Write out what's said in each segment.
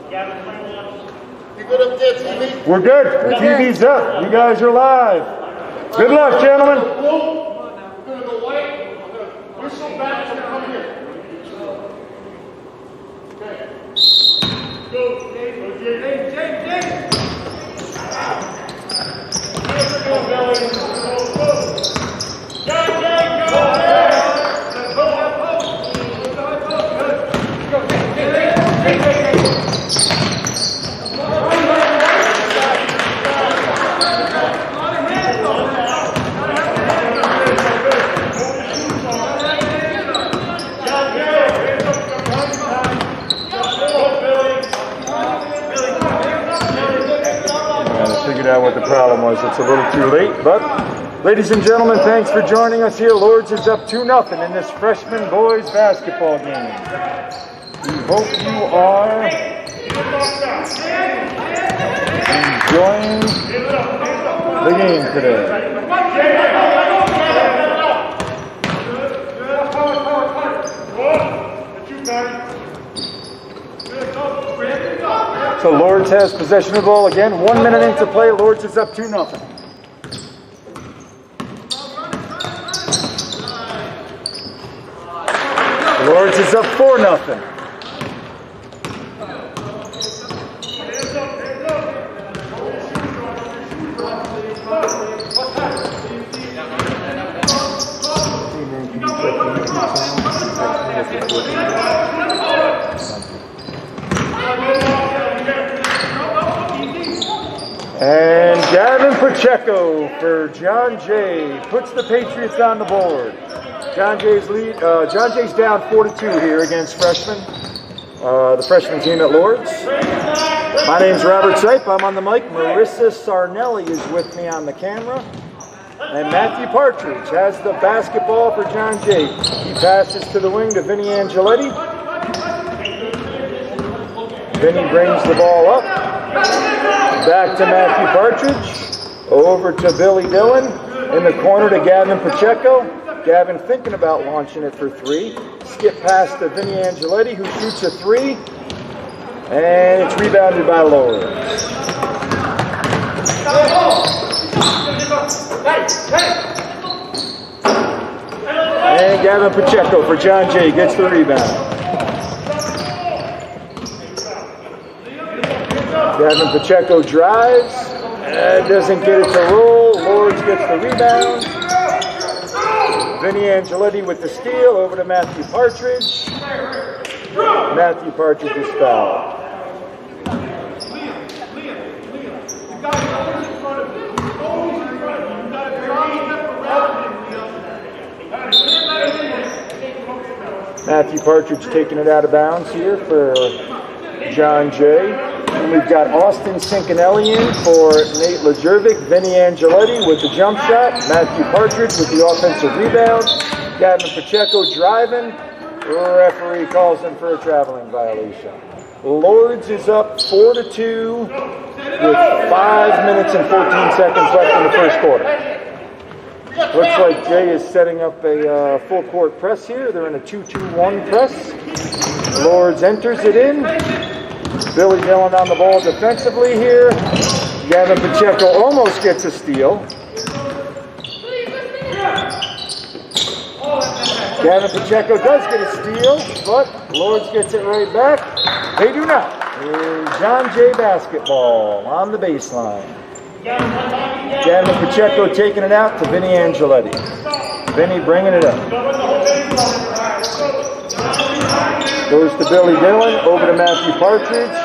You good up there, TV? We're good. The TV's up. You guys are live. Good luck, gentlemen. We're gonna go white. I'm gonna whistle back and come here. Okay. Go, James. Go, Billy. Go. Figured out what the problem was. It's a little too late, but ladies and gentlemen, thanks for joining us here. Lourdes is up 2-0 in this freshman boys basketball game. We hope you are enjoying the game today. So Lourdes has possession of the ball again. 1 minute into play. Lourdes is up 2-0. Lourdes is up 4-0. And Gavin Pacheco for John Jay puts the Patriots on the board. John Jay's down 4-2 here against the freshman team at Lourdes. My name's Robert Sipe. I'm on the mic. Marissa Sarnelli is with me on the camera. And Matthew Partridge has the basketball for John Jay. He passes to the wing to Vinny Angeletti. Vinny brings the ball up. Back to Matthew Partridge. Over to Billy Dillon. In the corner to Gavin Pacheco. Gavin thinking about launching it for 3. Skip pass to Vinny Angeletti, who shoots a 3. And it's rebounded by Lourdes. And Gavin Pacheco for John Jay gets the rebound. Gavin Pacheco drives, doesn't get it to roll. Lourdes gets the rebound. Vinny Angeletti with the steal over to Matthew Partridge. Matthew Partridge is fouled. Matthew Partridge taking it out of bounds here for John Jay. And we've got Austin Cincanelli in for Nate Lajervic. Vinny Angeletti with the jump shot. Matthew Partridge with the offensive rebound. Gavin Pacheco driving. Referee calls him for a traveling violation. Lourdes is up 4-2 with 5 minutes and 14 seconds left in the first quarter. Looks like Jay is setting up a full court press here. They're in a 2-2-1 press. Lourdes enters it in. Billy Dillon on the ball defensively here. Gavin Pacheco almost gets a steal. Gavin Pacheco does get a steal, but Lourdes gets it right back. They do not. John Jay basketball on the baseline. Gavin Pacheco taking it out to Vinny Angeletti. Vinny bringing it up. Goes to Billy Dillon, over to Matthew Partridge,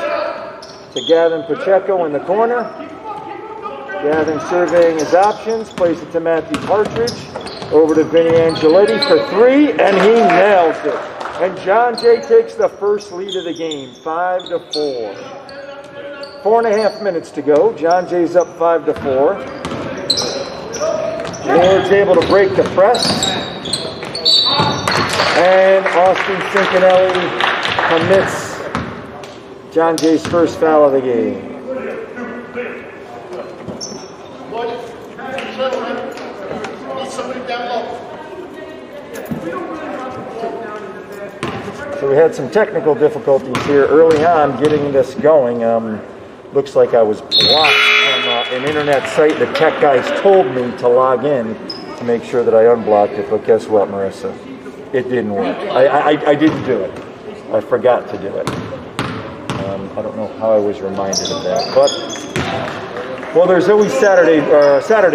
to Gavin Pacheco in the corner. Gavin surveying his options, plays it to Matthew Partridge, over to Vinny Angeletti for 3, and he nails it. And John Jay takes the first lead of the game, 5-4. 4.5 minutes to go. John Jay's up 5-4. Lourdes able to break the press. And Austin Cincanelli commits John Jay's first foul of the game. So we had some technical difficulties here early on getting this going. Looks like I was blocked from an internet site. The tech guys told me to log in to make sure that I unblocked it, but guess what, Marissa? It didn't work. I didn't do it. I forgot to do it. I don't know how I was reminded of that, but well, there's always Saturday,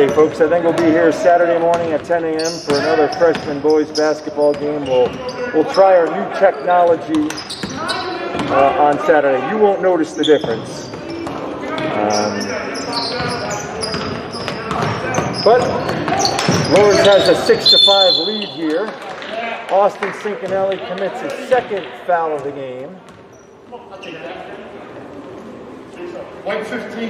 folks. I think we'll be here Saturday morning at 10 a.m. for another freshman boys basketball game. We'll try our new technology on Saturday. You won't notice the difference. But Lourdes has a 6-5 lead here. Austin Cincanelli commits his second foul of the game. White 15.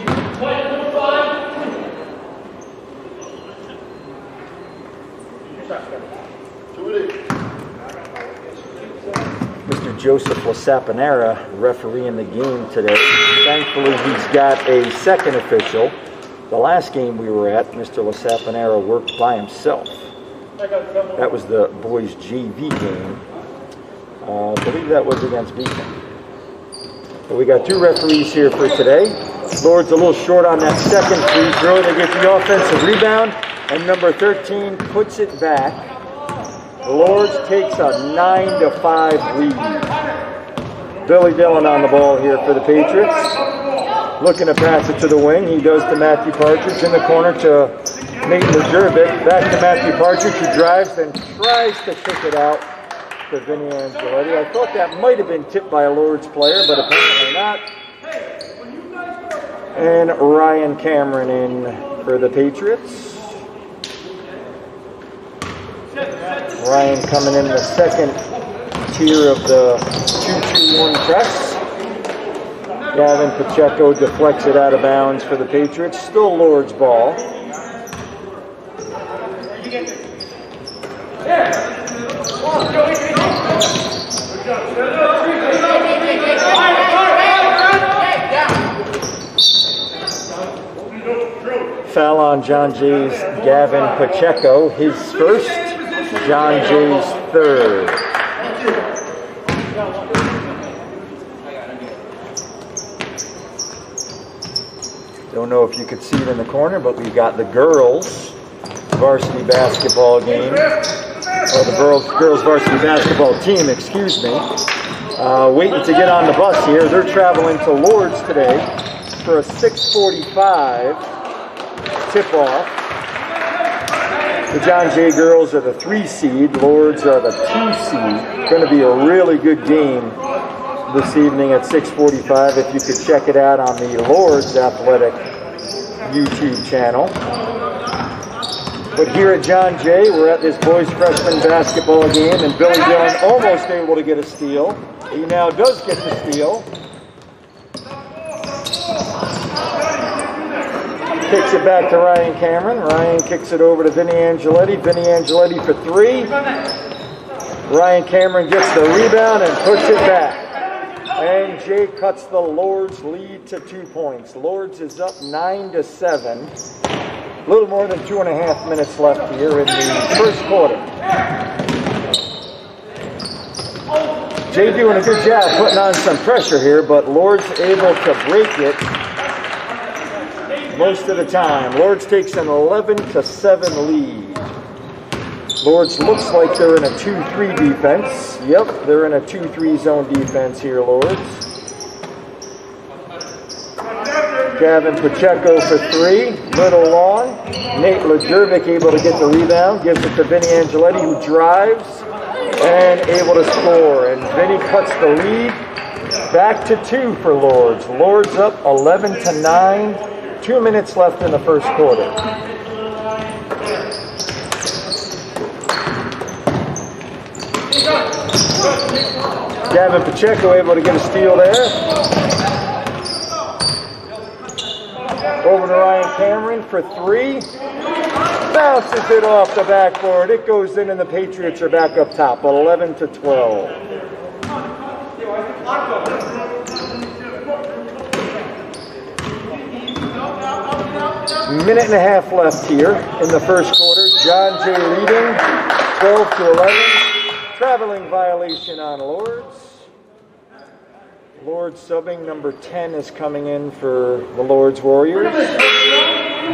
Mr. Joseph Lasapanera refereeing the game today. Thankfully, he's got a second official. The last game we were at, Mr. Lasapanera worked by himself. That was the boys' JV game. I believe that was against Beacon. But we got two referees here for today. Lourdes a little short on that second free throw. They get the offensive rebound, and number 13 puts it back. Lourdes takes a 9-5 lead. Billy Dillon on the ball here for the Patriots. Looking to pass it to the wing. He goes to Matthew Partridge in the corner to Nate Lajervic. Back to Matthew Partridge, who drives and tries to kick it out to Vinny Angeletti. I thought that might have been tipped by a Lourdes player, but apparently not. And Ryan Cameron in for the Patriots. Ryan coming in the second tier of the 2-2-1 press. Gavin Pacheco deflects it out of bounds for the Patriots. Still Lourdes ball. Foul on John Jay's Gavin Pacheco, his first, John Jay's third. Don't know if you could see it in the corner, but we got the girls varsity basketball game, or the girls varsity basketball team, excuse me, waiting to get on the bus here. They're traveling to Lourdes today for a 6:45 tip-off. The John Jay girls are the 3 seed, Lourdes are the 2 seed. Going to be a really good game this evening at 6:45 if you could check it out on the Lourdes Athletic YouTube channel. But here at John Jay, we're at this boys freshman basketball game, and Billy Dillon almost able to get a steal. He now does get the steal. Kicks it back to Ryan Cameron. Ryan kicks it over to Vinny Angeletti. Vinny Angeletti for 3. Ryan Cameron gets the rebound and puts it back. And Jay cuts the Lourdes lead to 2 points. Lourdes is up 9-7. A little more than 2.5 minutes left here in the first quarter. Jay doing a good job putting on some pressure here, but Lourdes able to break it most of the time. Lourdes takes an 11-7 lead. Lourdes looks like they're in a 2-3 defense. Yep, they're in a 2-3 zone defense here, Lourdes. Gavin Pacheco for 3, little long. Nate Lajervic able to get the rebound, gives it to Vinny Angeletti, who drives and able to score. And Vinny cuts the lead back to 2 for Lourdes. Lourdes up 11-9. 2 minutes left in the first quarter. Gavin Pacheco able to get a steal there. Over to Ryan Cameron for 3. Bounces it off the backboard. It goes in, and the Patriots are back up top, 11-12. Minute and a half left here in the first quarter. John Jay leading 12-11. Traveling violation on Lourdes. Lourdes subbing number 10 is coming in for the Lourdes Warriors.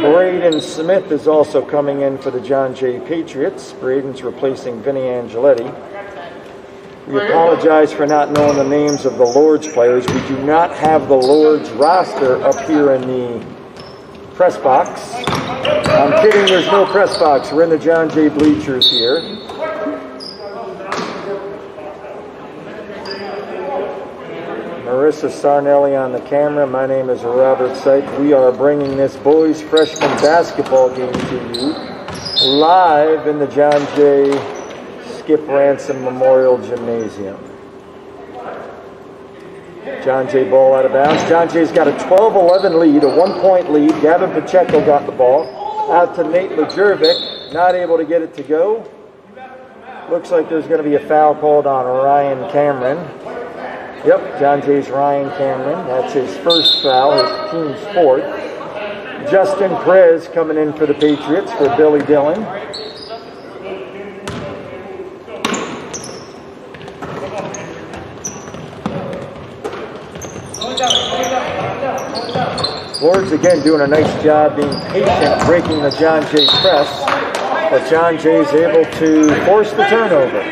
Braden Smith is also coming in for the John Jay Patriots. Braden's replacing Vinny Angeletti. We apologize for not knowing the names of the Lourdes players. We do not have the Lourdes roster up here in the press box. I'm kidding, there's no press box. We're in the John Jay bleachers here. Marissa Sarnelli on the camera. My name is Robert Syke. We are bringing this boys freshman basketball game to you live in the John Jay Skip Ransom Memorial Gymnasium. John Jay ball out of bounds. John Jay's got a 12-11 lead, a 1-point lead. Gavin Pacheco got the ball. Out to Nate Lejervik, not able to get it to go. Looks like there's going to be a foul called on Ryan Cameron. Yep, John Jay's Ryan Cameron. That's his first foul, his team's fourth. Justin Perez coming in for the Patriots for Billy Dillon. Lourdes again doing a nice job being patient, breaking the John Jay press, but John Jay's able to force the turnover.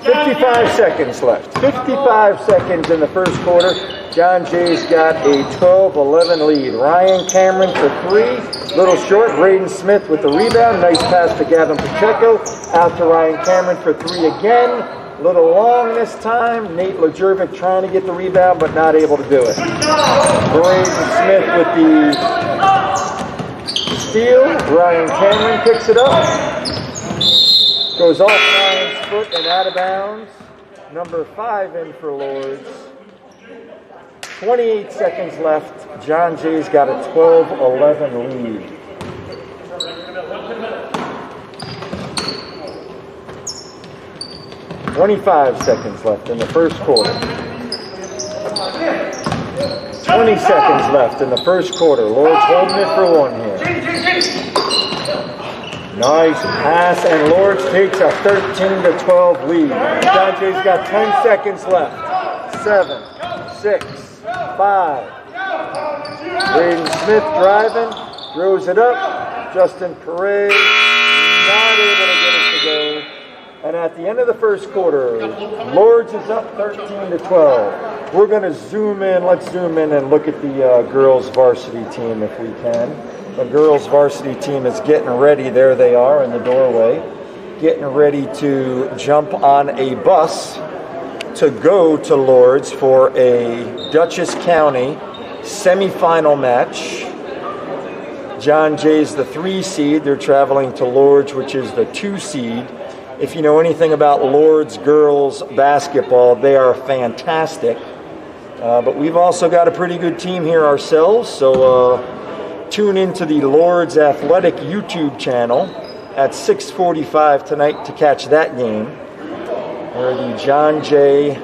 55 seconds left. 55 seconds in the first quarter. John Jay's got a 12-11 lead. Ryan Cameron for three. Little short. Braden Smith with the rebound. Nice pass to Gavin Pacheco. Out to Ryan Cameron for three again. Little long this time. Nate Lejervik trying to get the rebound, but not able to do it. Braden Smith with the steal. Ryan Cameron picks it up. Goes off Ryan's foot and out of bounds. Number 5 in for Lourdes. 28 seconds left. John Jay's got a 12-11 lead. $25 seconds left in the first quarter. 20 seconds left in the first quarter. Lourdes holding it for one here. Nice pass, and Lourdes takes a 13-12 lead. John Jay's got 10 seconds left. 7, 6, 5. Braden Smith driving, throws it up. Justin Perez not able to get it to go. And at the end of the first quarter, Lourdes is up 13-12. We're going to zoom in. Let's zoom in and look at the girls varsity team if we can. The girls varsity team is getting ready. There they are in the doorway, getting ready to jump on a bus to go to Lourdes for a Dutchess County semifinal match. John Jay's the 3 seed. They're traveling to Lourdes, which is the 2 seed. If you know anything about Lourdes girls basketball, they are fantastic. But we've also got a pretty good team here ourselves, so tune into the Lourdes Athletic YouTube channel at 6:45 tonight to catch that game, where the John Jay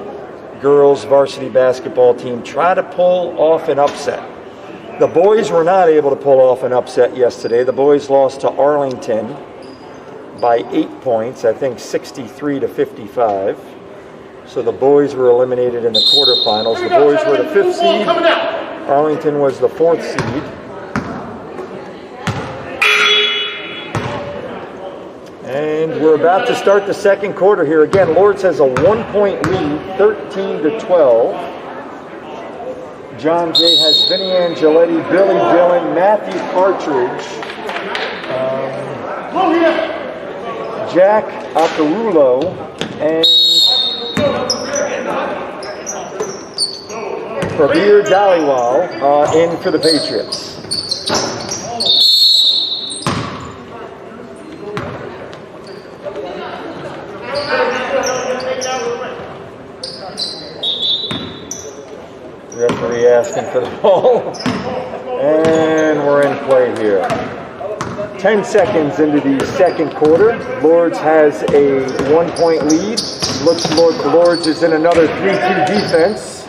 girls varsity basketball team try to pull off an upset. The boys were not able to pull off an upset yesterday. The boys lost to Arlington by 8 points, I think 63-55. So the boys were eliminated in the quarterfinals. The boys were the 5th seed. Arlington was the 4th seed. And we're about to start the second quarter here. Again, Lourdes has a 1-point lead, 13-12. John Jay has Vinny Angeletti, Billy Dillon, Matthew Partridge, Jack Akarulo, and Prabir Dhaliwal in for the Patriots. Referee asking for the ball. And we're in play here. 10 seconds into the second quarter. Lourdes has a 1-point lead. Looks like Lourdes is in another 3-2 defense.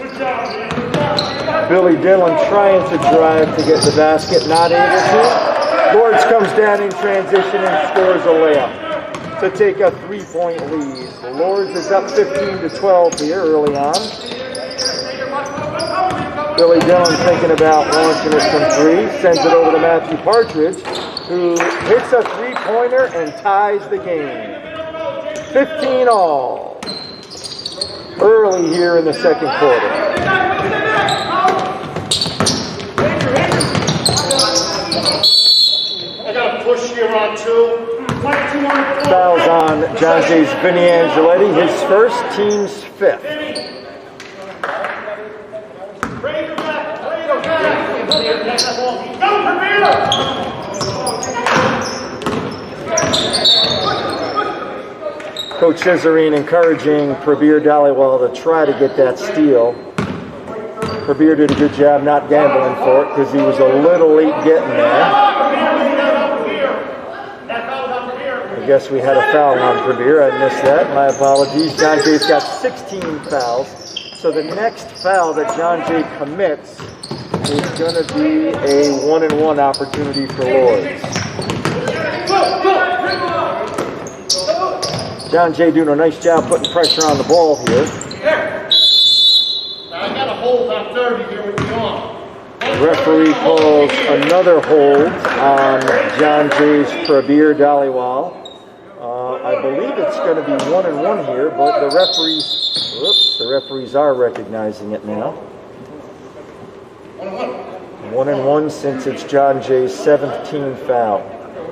Billy Dillon trying to drive to get the basket, not able to. Lourdes comes down in transition and scores a layup to take a 3-point lead. Lourdes is up 15-12 here early on. Billy Dillon thinking about launching it from 3, sends it over to Matthew Partridge, who hits a 3-pointer and ties the game. 15 all. Early here in the second quarter. I got a push here on 2. Fouls on John Jay's Vinny Angeletti, his first, team's 5th. Coach Cesarine encouraging Prabir Dhaliwal to try to get that steal. Prabir did a good job not gambling for it because he was a little late getting there. I guess we had a foul on Prabir. I missed that. My apologies. John Jay's got 16 fouls. So the next foul that John Jay commits is going to be a 1-and-1 opportunity for Lourdes. John Jay doing a nice job putting pressure on the ball here. Now I got a hold on 30 here with the arm. The referee calls another hold on John Jay's Prabir Dhaliwal. I believe it's going to be 1-and-1 here, but the referees are recognizing it now. 1-and-1 since it's John Jay's 7th team foul.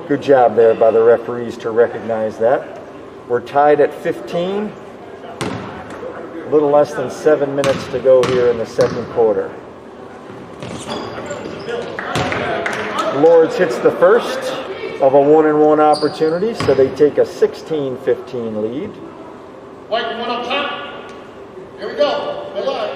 Good job there by the referees to recognize that. We're tied at 15. A little less than 7 minutes to go here in the second quarter. Lourdes hits the first of a 1-and-1 opportunity, so they take a 16-15 lead. White, you want up top? Here we go. Good luck.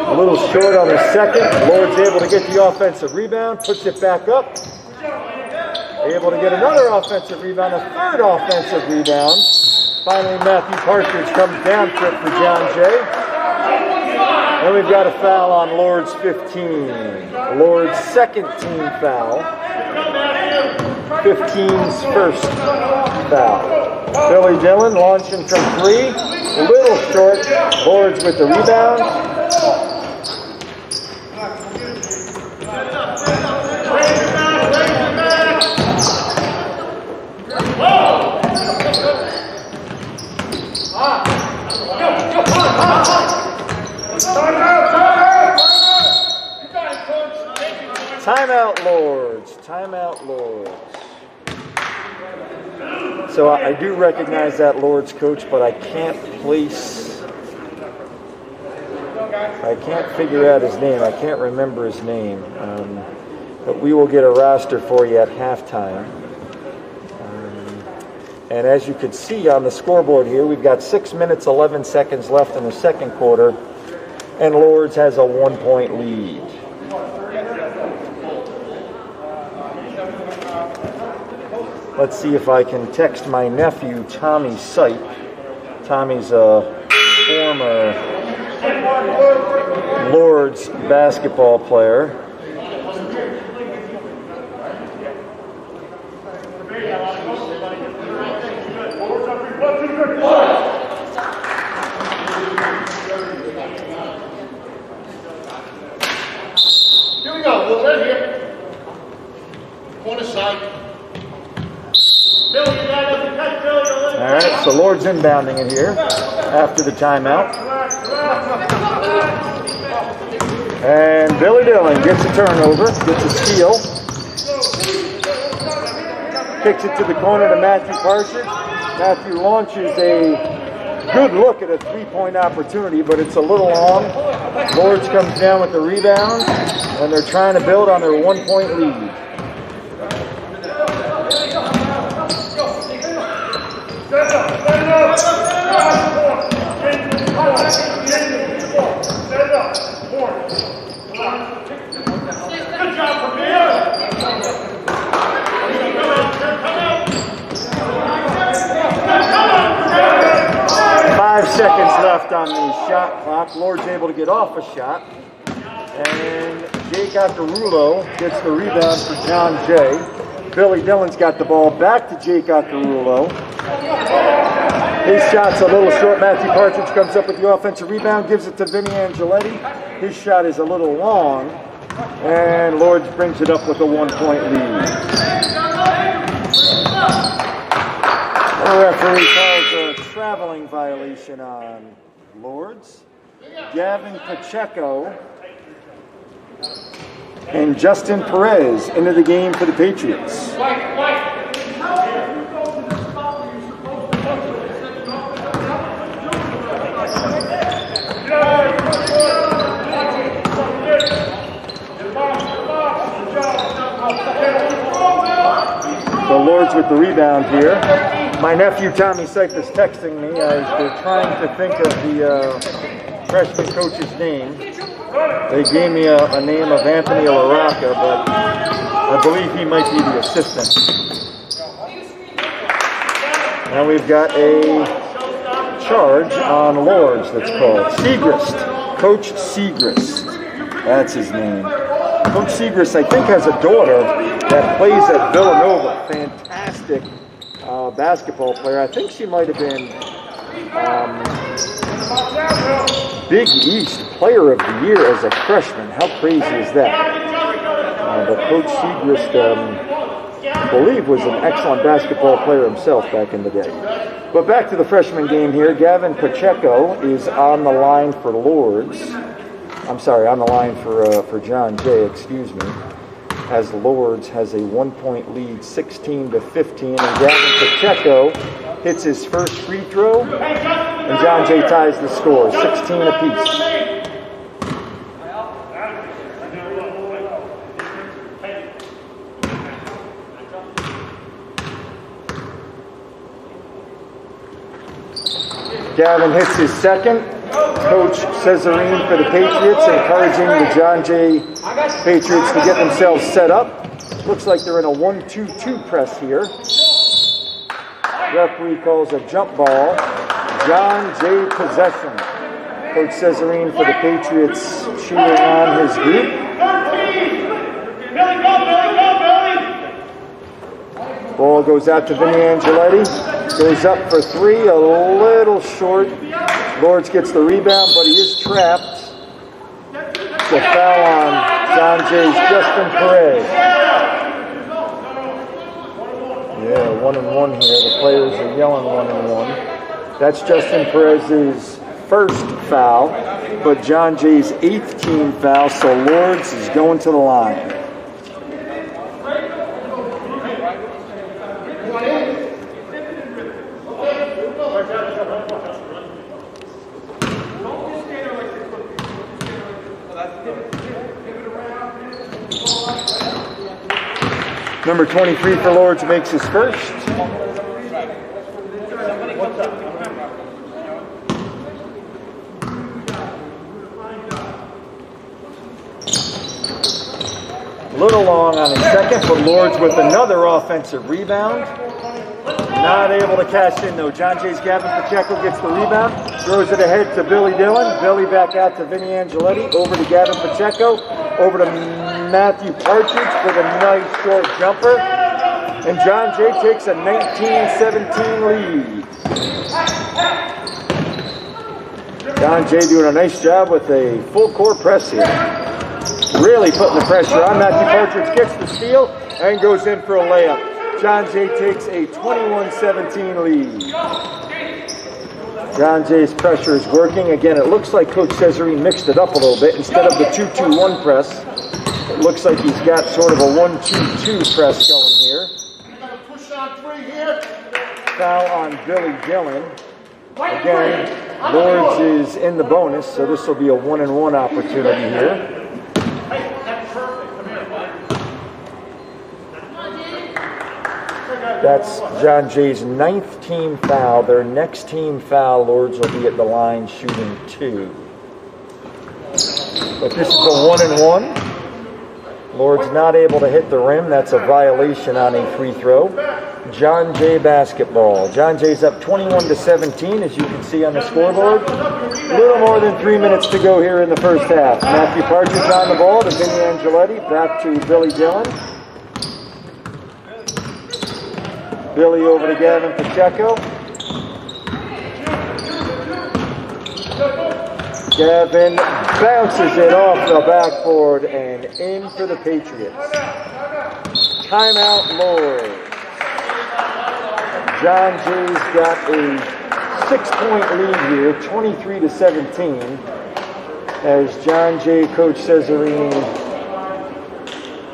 A little short on the second. Lourdes able to get the offensive rebound, puts it back up. Able to get another offensive rebound, a third offensive rebound. Finally, Matthew Partridge comes down for it for John Jay. And we've got a foul on Lourdes 15. Lourdes' second team foul. 15's first foul. Billy Dillon launching from 3. A little short. Lourdes with the rebound. Timeout Lourdes. Timeout Lourdes. So I do recognize that Lourdes coach, but I can't figure out his name. I can't remember his name. But we will get a roster for you at halftime. And as you can see on the scoreboard here, we've got 6 minutes, 11 seconds left in the second quarter, and Lourdes has a 1-point lead. Let's see if I can text my nephew, Tommy Sipe. Tommy's a former Lourdes basketball player. Here we go. We're right here. Corner side. All right, so Lourdes inbounding it here after the timeout. And Billy Dillon gets a turnover, gets a steal. Kicks it to the corner to Matthew Partridge. Matthew launches a good look at a 3-point opportunity, but it's a little long. Lourdes comes down with the rebound, and they're trying to build on their 1-point lead. Good job from here. 5 seconds left on the shot clock. Lourdes able to get off a shot. And Jake Occarulo gets the rebound for John Jay. Billy Dillon's got the ball back to Jake Occarulo. His shot's a little short. Matthew Partridge comes up with the offensive rebound, gives it to Vinny Angeletti. His shot is a little long, and Lourdes brings it up with a 1-point lead. The referee calls a traveling violation on Lourdes. Gavin Pacheco and Justin Perez into the game for the Patriots. So Lourdes with the rebound here. My nephew Tommy Sype is texting me as they're trying to think of the freshman coach's name. They gave me a name of Anthony LaRocca, but I believe he might be the assistant. Now we've got a charge on Lourdes that's called Segrist. Coach Segrist. That's his name. Coach Segrist, I think, has a daughter that plays at Villanova. Fantastic basketball player. I think she might have been Big East Player of the Year as a freshman. How crazy is that? But Coach Segrist, I believe, was an excellent basketball player himself back in the day. But back to the freshman game here. Gavin Pacheco is on the line for Lourdes. I'm sorry, on the line for John Jay, excuse me. As Lourdes has a 1-point lead, 16-15, and Gavin Pacheco hits his first free throw, and John Jay ties the score, 16 apiece. Gavin hits his second. Coach Cesarine for the Patriots, encouraging the John Jay Patriots to get themselves set up. Looks like they're in a 1-2-2 press here. Referee calls a jump ball. John Jay possession. Coach Cesarine for the Patriots cheering on his group. Ball goes out to Vinny Angeletti. Goes up for three, a little short. Lourdes gets the rebound, but he is trapped. It's a foul on John Jay's Justin Perez. Yeah, 1-and-1 here. The players are yelling 1-and-1. That's Justin Perez's first foul, but John Jay's 8th team foul, so Lourdes is going to the line. Number 23 for Lourdes makes his first. A little long on his second, but Lourdes with another offensive rebound. Not able to cash in though. John Jay's Gavin Pacheco gets the rebound, throws it ahead to Billy Dillon. Billy back out to Vinny Angeletti, over to Gavin Pacheco, over to Matthew Partridge for the nice short jumper. And John Jay takes a 19-17 lead. John Jay doing a nice job with a full court press here. Really putting the pressure on. Matthew Partridge gets the steal and goes in for a layup. John Jay takes a 21-17 lead. John Jay's pressure is working. Again, it looks like Coach Cesarine mixed it up a little bit. Instead of the 2-2-1 press, it looks like he's got sort of a 1-2-2 press going here. Foul on Billy Dillon. Again, Lourdes is in the bonus, so this will be a 1-and-1 opportunity here. That's John Jay's 9th team foul. Their next team foul, Lourdes will be at the line shooting 2. But this is a 1-and-1. Lourdes not able to hit the rim. That's a violation on a free throw. John Jay basketball. John Jay's up 21-17, as you can see on the scoreboard. A little more than 3 minutes to go here in the first half. Matthew Partridge on the ball to Vinny Angeletti. Back to Billy Dillon. Billy over to Gavin Pacheco. Gavin bounces it off the backboard and in for the Patriots. Timeout, Lourdes. John Jay's got a 6-point lead here, 23-17, as John Jay, Coach Cesarini,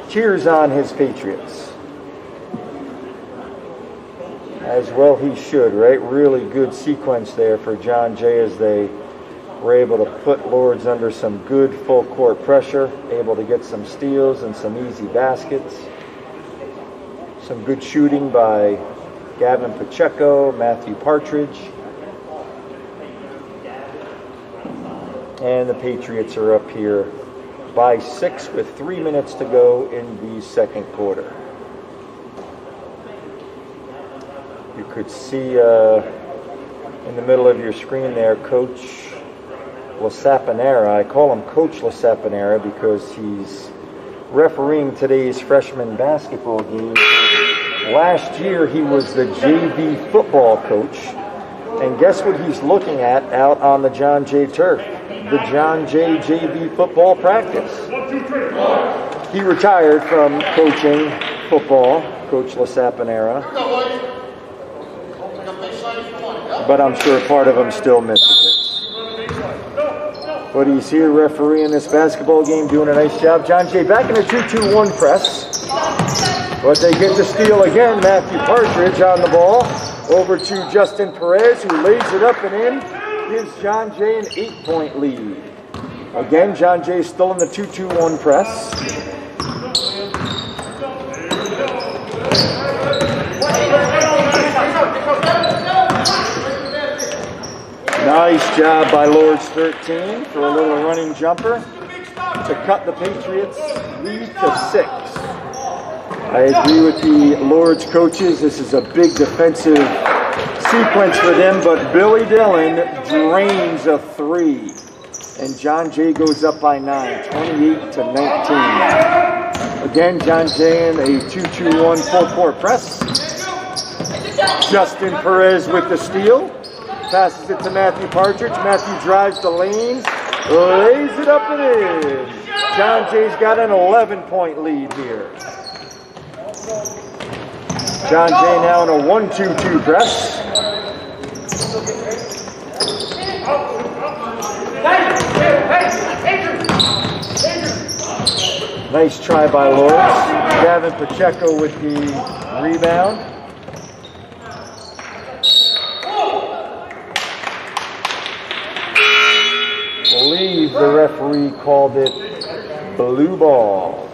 cheers on his Patriots. As well he should, right? Really good sequence there for John Jay as they were able to put Lourdes under some good full court pressure, able to get some steals and some easy baskets. Some good shooting by Gavin Pacheco, Matthew Partridge. And the Patriots are up here by 6 with 3 minutes to go in the second quarter. You could see in the middle of your screen there, Coach Lasapanera. I call him Coach Lasapanera because he's refereeing today's freshman basketball game. Last year he was the JV football coach, and guess what he's looking at out on the John Jay turf? The John Jay JV football practice. He retired from coaching football, Coach Lasapanera, but I'm sure part of him still misses it. But he's here refereeing this basketball game, doing a nice job. John Jay back in a 2-2-1 press. But they get the steal again. Matthew Partridge on the ball. Over to Justin Perez, who lays it up and in. Gives John Jay an 8-point lead. Again, John Jay still in the 2-2-1 press. Nice job by Lourdes 13 for a little running jumper to cut the Patriots lead to 6. I agree with the Lourdes coaches. This is a big defensive sequence for them, but Billy Dillon drains a 3. And John Jay goes up by 9, 28-19. Again, John Jay in a 2-2-1 full court press. Justin Perez with the steal. Passes it to Matthew Partridge. Matthew drives the lane. Lays it up and in. John Jay's got an 11-point lead here. John Jay now in a 1-2-2 press. Nice try by Lourdes. Gavin Pacheco with the rebound. I believe the referee called it blue ball.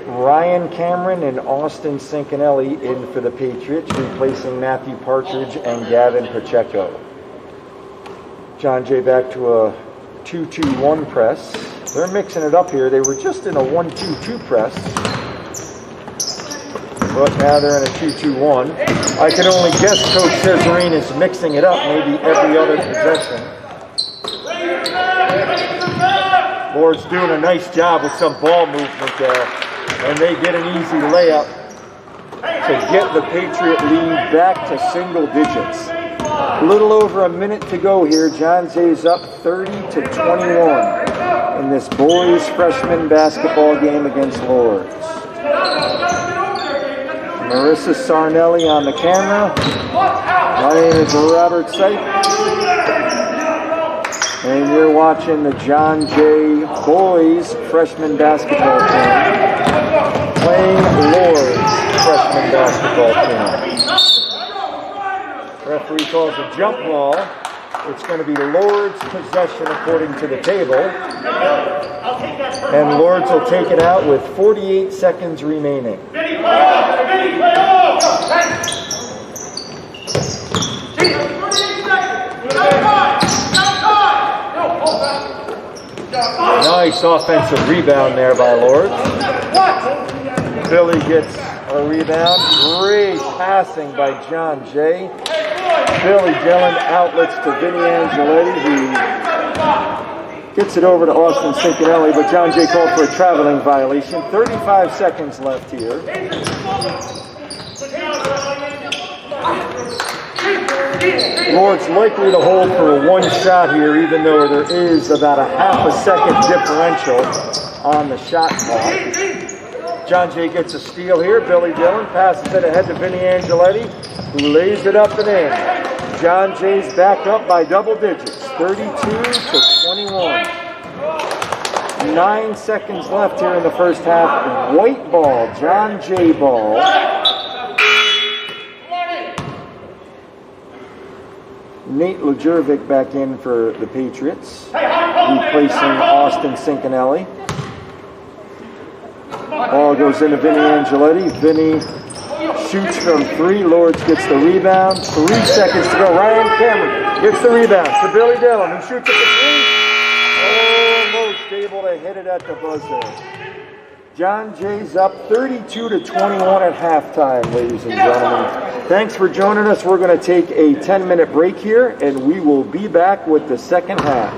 Ryan Cameron and Austin Cincanelli in for the Patriots, replacing Matthew Partridge and Gavin Pacheco. John Jay back to a 2-2-1 press. They're mixing it up here. They were just in a 1-2-2 press, but now they're in a 2-2-1. I can only guess Coach Cesarini is mixing it up, maybe every other possession. Lourdes doing a nice job with some ball movement there, and they get an easy layup to get the Patriot lead back to single digits. A little over a minute to go here. John Jay's up 30-21 in this boys freshman basketball game against Lourdes. Marissa Sarnelli on the camera. My name is Robert Sipe, and you're watching the John Jay boys freshman basketball team playing Lourdes freshman basketball team. Referee calls a jump ball. It's going to be Lourdes possession according to the table. And Lourdes will take it out with 48 seconds remaining. Nice offensive rebound there by Lourdes. Billy gets a rebound. Great passing by John Jay. Billy Dillon outlets to Vinny Angeletti, who gets it over to Austin Cinquinelli, but John Jay called for a traveling violation. 35 seconds left here. Lourdes likely to hold for one shot here, even though there is about a half a second differential on the shot clock. John Jay gets a steal here. Billy Dillon passes it ahead to Vinny Angeletti, who lays it up and in. John Jay's back up by double digits, 32-21. 9 seconds left here in the first half. White ball, John Jay ball. Nate Lejervik back in for the Patriots, replacing Austin Cinquinelli. Ball goes into Vinny Angeletti. Vinny shoots from 3. Lourdes gets the rebound. 3 seconds to go. Ryan Cameron gets the rebound to Billy Dillon, who shoots it for 3. Almost able to hit it at the buzzer. John Jay's up 32-21 at halftime, ladies and gentlemen. Thanks for joining us. We're going to take a 10-minute break here, and we will be back with the second half.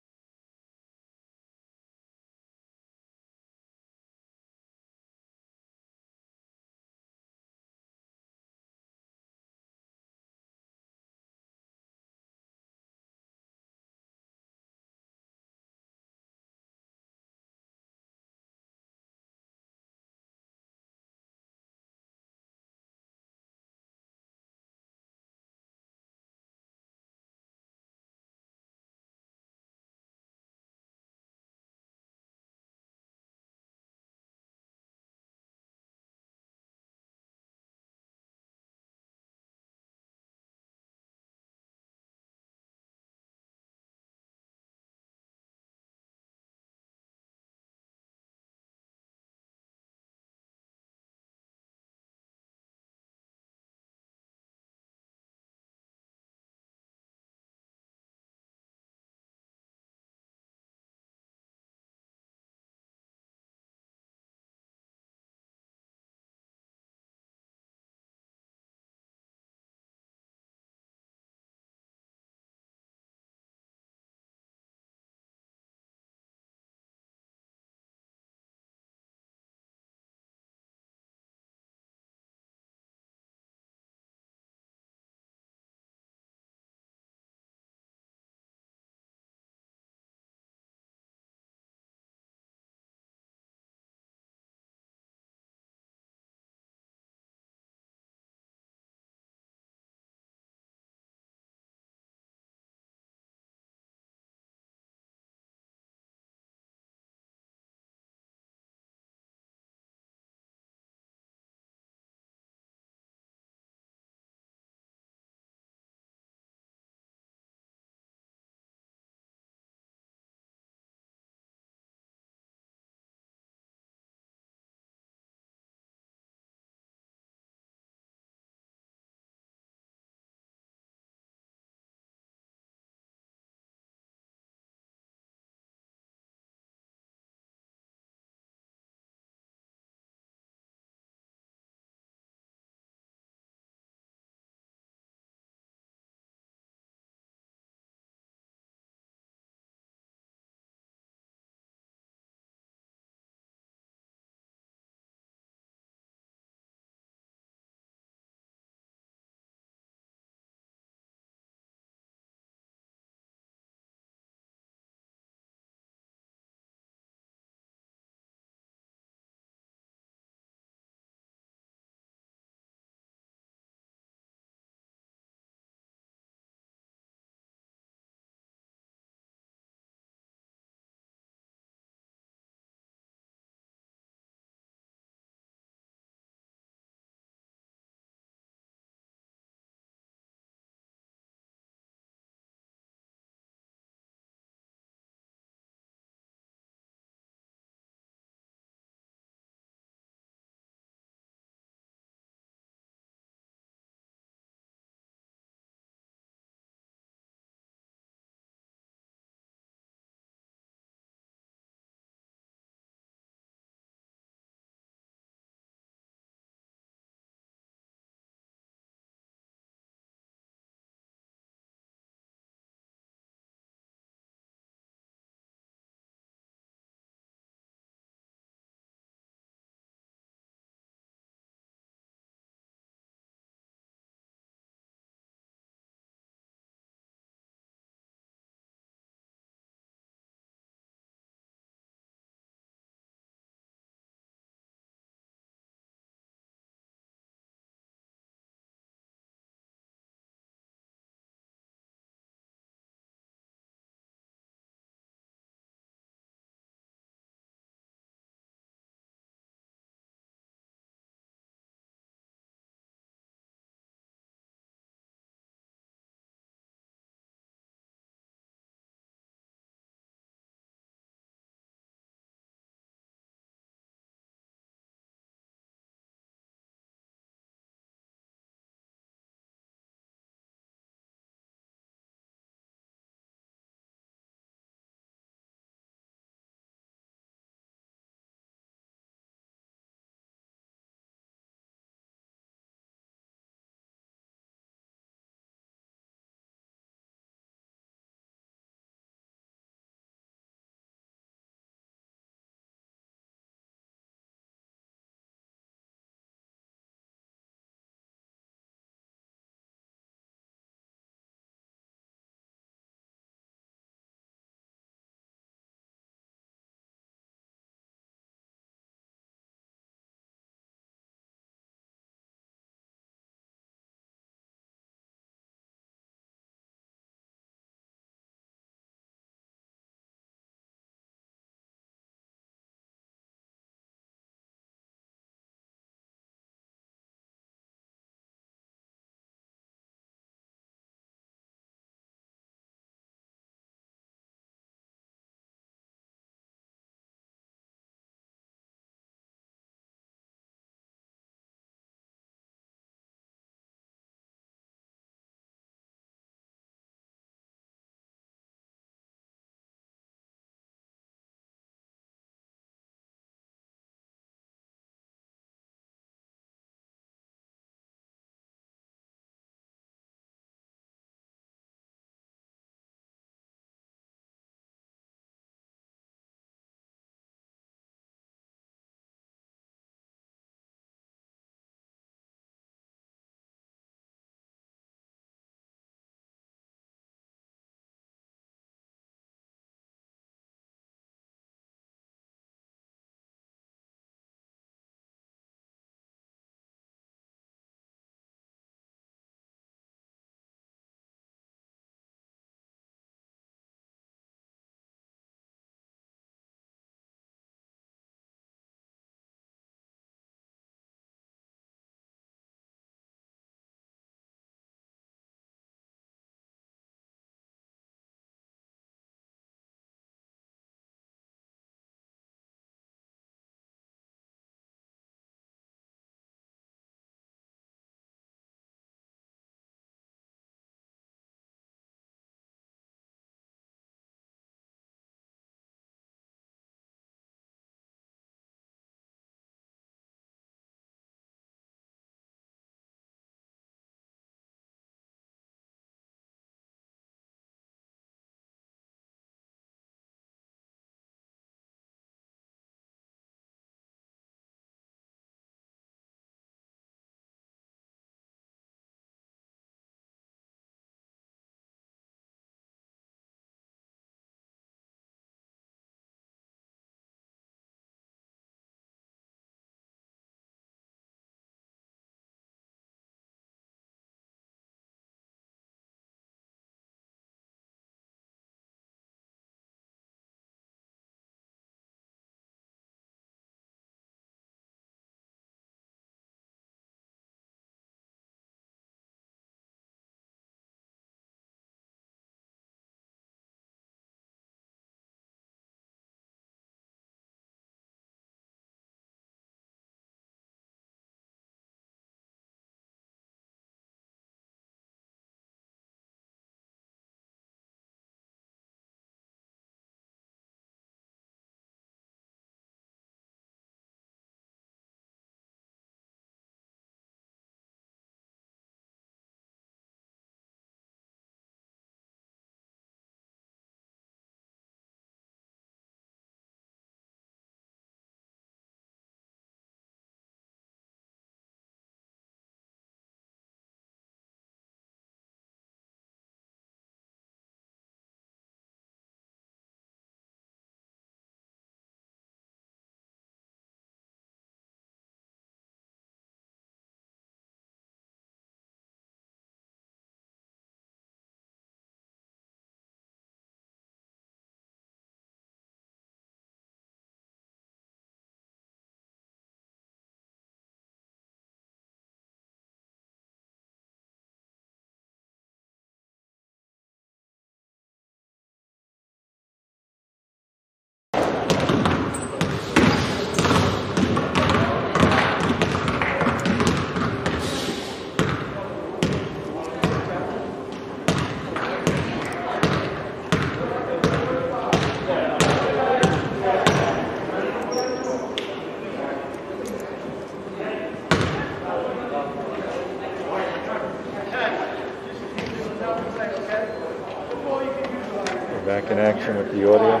connection with the audio.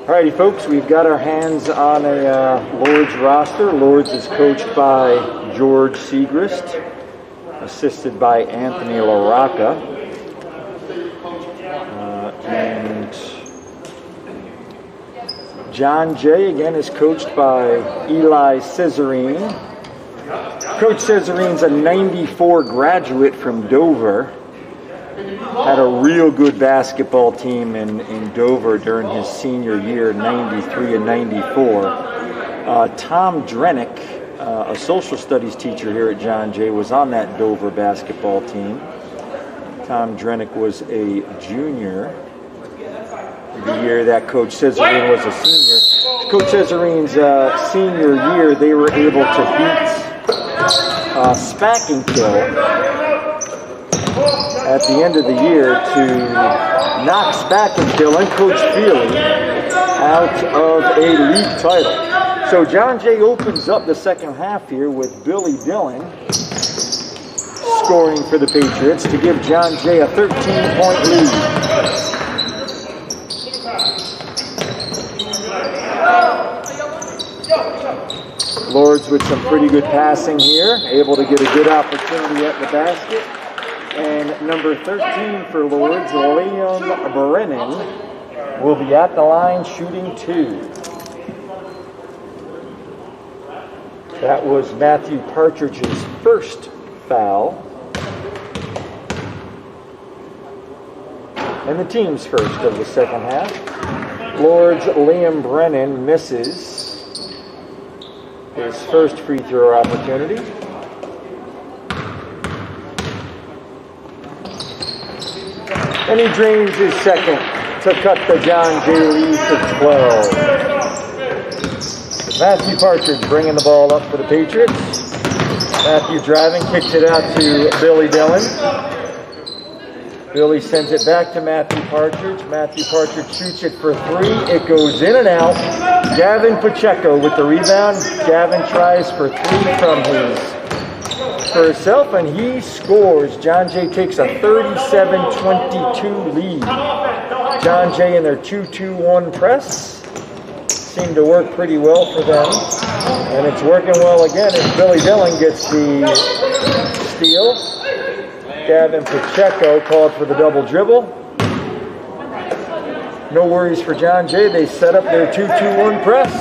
Alrighty, folks, we've got our hands on a Lourdes roster. Lourdes is coached by George Segrist, assisted by Anthony LaRocca. And John Jay, again, is coached by Eli Cesarine. Coach Cesarine's a 94 graduate from Dover. Had a real good basketball team in Dover during his senior year, 93 and 94. Tom Drenick, a social studies teacher here at John Jay, was on that Dover basketball team. Tom Drenick was a junior the year that Coach Cesarine was a senior. Coach Cesarine's senior year, they were able to beat Spackenkill at the end of the year to knock Spackenkill and Coach Feely out of a league title. So John Jay opens up the second half here with Billy Dillon scoring for the Patriots to give John Jay a 13-point lead. Lourdes with some pretty good passing here, able to get a good opportunity at the basket. And number 13 for Lourdes, Liam Brennan, will be at the line shooting 2. That was Matthew Partridge's first foul. And the team's first of the second half. Lourdes' Liam Brennan misses his first free throw opportunity. And he drains his second to cut the John Jay lead to 12. Matthew Partridge bringing the ball up for the Patriots. Matthew driving, kicks it out to Billy Dillon. Billy sends it back to Matthew Partridge. Matthew Partridge shoots it for 3. It goes in and out. Gavin Pacheco with the rebound. Gavin tries for 3 from for himself, and he scores. John Jay takes a 37-22 lead. John Jay in their 2-2-1 press seemed to work pretty well for them, and it's working well again as Billy Dillon gets the steal. Gavin Pacheco called for the double dribble. No worries for John Jay. They set up their 2-2-1 press.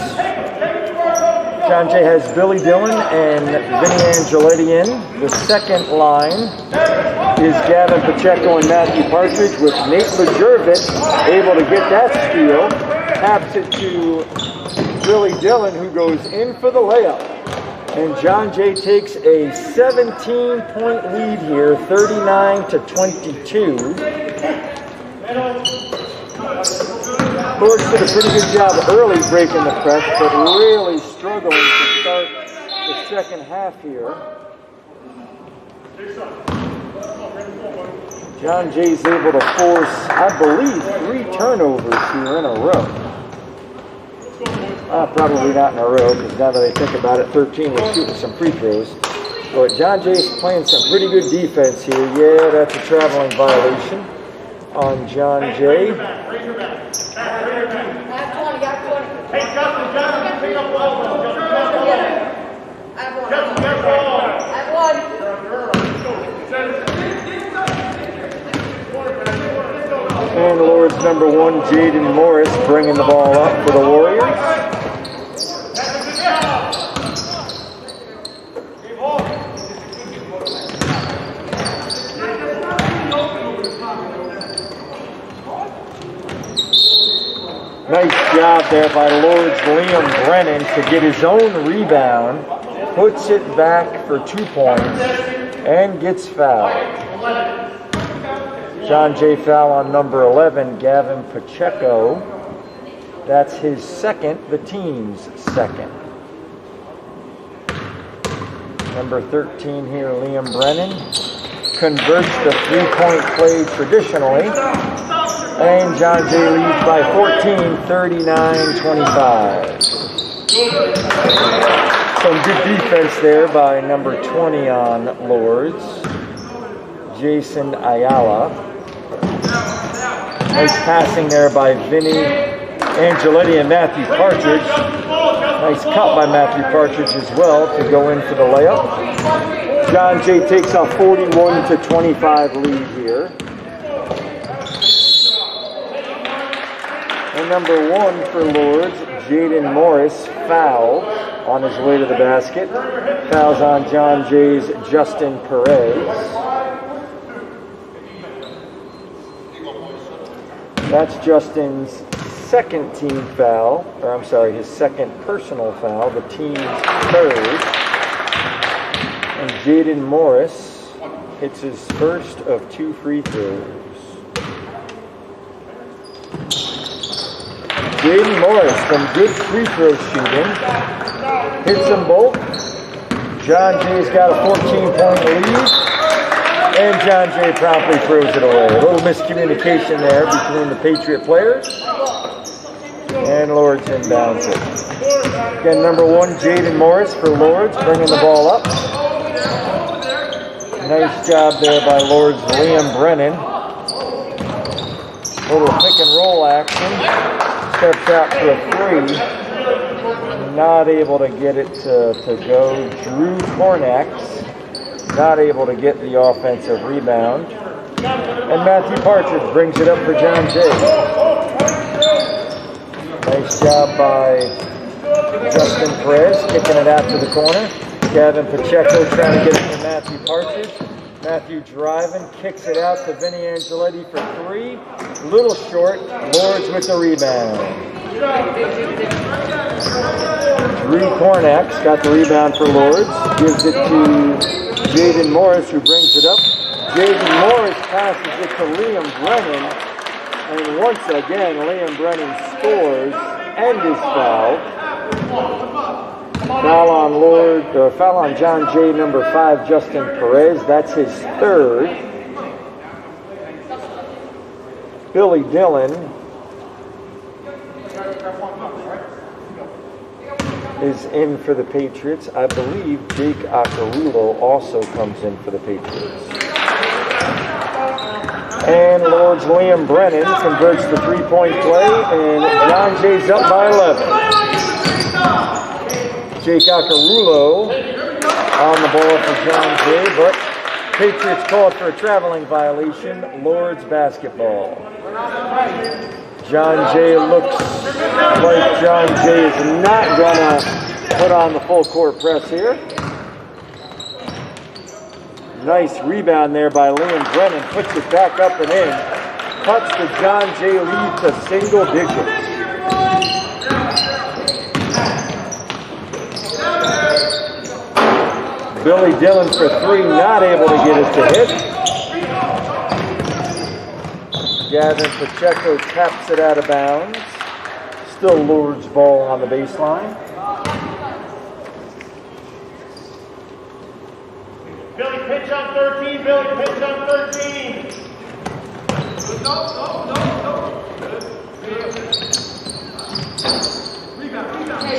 John Jay has Billy Dillon and Vinny Angeletti in. The second line is Gavin Pacheco and Matthew Partridge, with Nate Lejervik able to get that steal. Taps it to Billy Dillon, who goes in for the layup. And John Jay takes a 17-point lead here, 39-22. Lourdes did a pretty good job early breaking the press, but really struggling to start the second half here. John Jay's able to force, I believe, 3 turnovers here in a row. Probably not in a row, because now that I think about it, 13 was shooting some free throws. But John Jay's playing some pretty good defense here. Yeah, that's a traveling violation on John Jay. And Lourdes number 1, Jaden Morris, bringing the ball up for the Warriors. Nice job there by Lourdes' Liam Brennan to get his own rebound, puts it back for 2 points, and gets fouled. John Jay foul on number 11, Gavin Pacheco. That's his second, the team's second. Number 13 here, Liam Brennan, converts the 3-point play traditionally. And John Jay leads by 14, 39-25. Some good defense there by number 20 on Lourdes, Jason Ayala. Nice passing there by Vinny Angeletti and Matthew Partridge. Nice cut by Matthew Partridge as well to go in for the layup. John Jay takes a 41-25 lead here. And number 1 for Lourdes, Jaden Morris, fouled on his way to the basket. Fouls on John Jay's Justin Perez. That's Justin's second team foul, or I'm sorry, his second personal foul, the team's third. And Jaden Morris hits his first of 2 free throws. Jaden Morris from good free throw shooting hits them both. John Jay's got a 14-point lead, and John Jay promptly throws it away. A little miscommunication there between the Patriot players, and Lourdes inbounds it. Again, number 1, Jaden Morris for Lourdes, bringing the ball up. Nice job there by Lourdes' Liam Brennan. Little pick and roll action. Steps out for a 3. Not able to get it to go. Drew Cornax not able to get the offensive rebound. And Matthew Partridge brings it up for John Jay. Nice job by Justin Perez, kicking it out to the corner. Gavin Pacheco trying to get it to Matthew Partridge. Matthew driving, kicks it out to Vinny Angeletti for 3. Little short, Lourdes with the rebound. Drew Cornax got the rebound for Lourdes. Gives it to Jaden Morris, who brings it up. Jaden Morris passes it to Liam Brennan. And once again, Liam Brennan scores and is fouled. Foul on Lourdes, or foul on John Jay, number 5, Justin Perez. That's his third. Billy Dillon is in for the Patriots. I believe Jake Akarulo also comes in for the Patriots. And Lourdes' Liam Brennan converts the 3-point play, and John Jay's up by 11. Jake Akarulo on the ball for John Jay, but Patriots called for a traveling violation. Lourdes basketball. John Jay looks like John Jay is not going to put on the full court press here. Nice rebound there by Liam Brennan. Puts it back up and in. Cuts the John Jay lead to single digits. Billy Dillon for 3, not able to get it to hit. Gavin Pacheco taps it out of bounds. Still Lourdes ball on the baseline. Billy, pitch on 13. Billy, pitch on 13. No.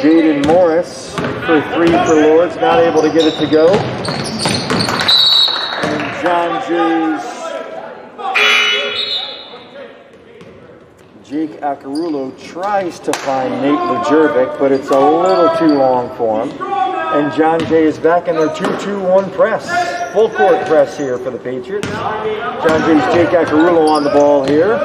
Jaden Morris for 3 for Lourdes, not able to get it to go. And John Jay's Jake Akarulo tries to find Nate Lejervik, but it's a little too long for him. And John Jay is back in their 2-2-1 press. Full court press here for the Patriots. John Jay's Jake Akarulo on the ball here.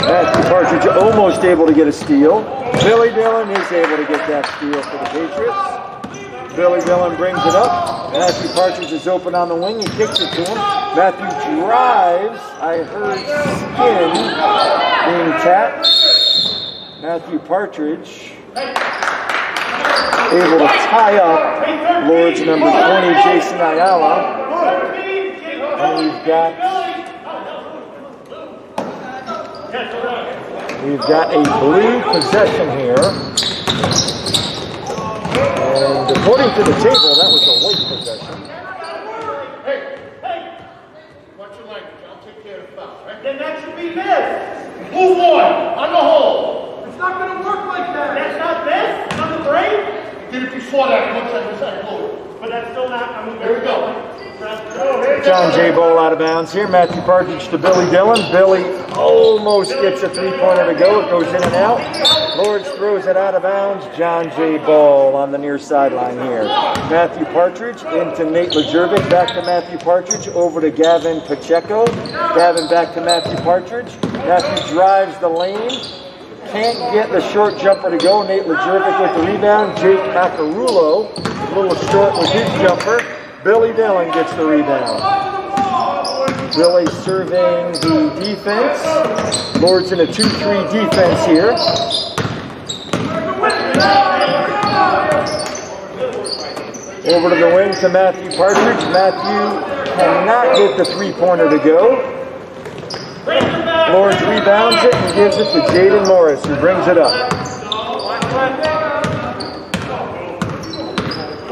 Matthew Partridge almost able to get a steal. Billy Dillon is able to get that steal for the Patriots. Billy Dillon brings it up. Matthew Partridge is open on the wing. He kicks it to him. Matthew drives. I heard skin being tapped. Matthew Partridge able to tie up Lourdes number 20, Jason Ayala. And we've got a blue possession here. And according to the table, that was a white possession. Hey, watch your language. I'll take care of the foul, right? Then that should be this. Move on the hole. It's not going to work like that. That's not this? On the break? did it before that. Looks like it's like Lourdes. But that's still not, I mean, Here we go. John Jay ball out of bounds here. Matthew Partridge to Billy Dillon. Billy almost gets a three-pointer to go. It goes in and out. Lourdes throws it out of bounds. John Jay ball on the near sideline here. Matthew Partridge into Nate Lejervik. Back to Matthew Partridge. Over to Gavin Pacheco. Gavin back to Matthew Partridge. Matthew drives the lane. Can't get the short jumper to go. Nate Lejervik with the rebound. Jake Macarulo a little short with his jumper. Billy Dillon gets the rebound. Billy surveying the defense. Lourdes in a 2-3 defense here. Over to the wing to Matthew Partridge. Matthew cannot get the three-pointer to go. Lourdes rebounds it and gives it to Jaden Morris, who brings it up.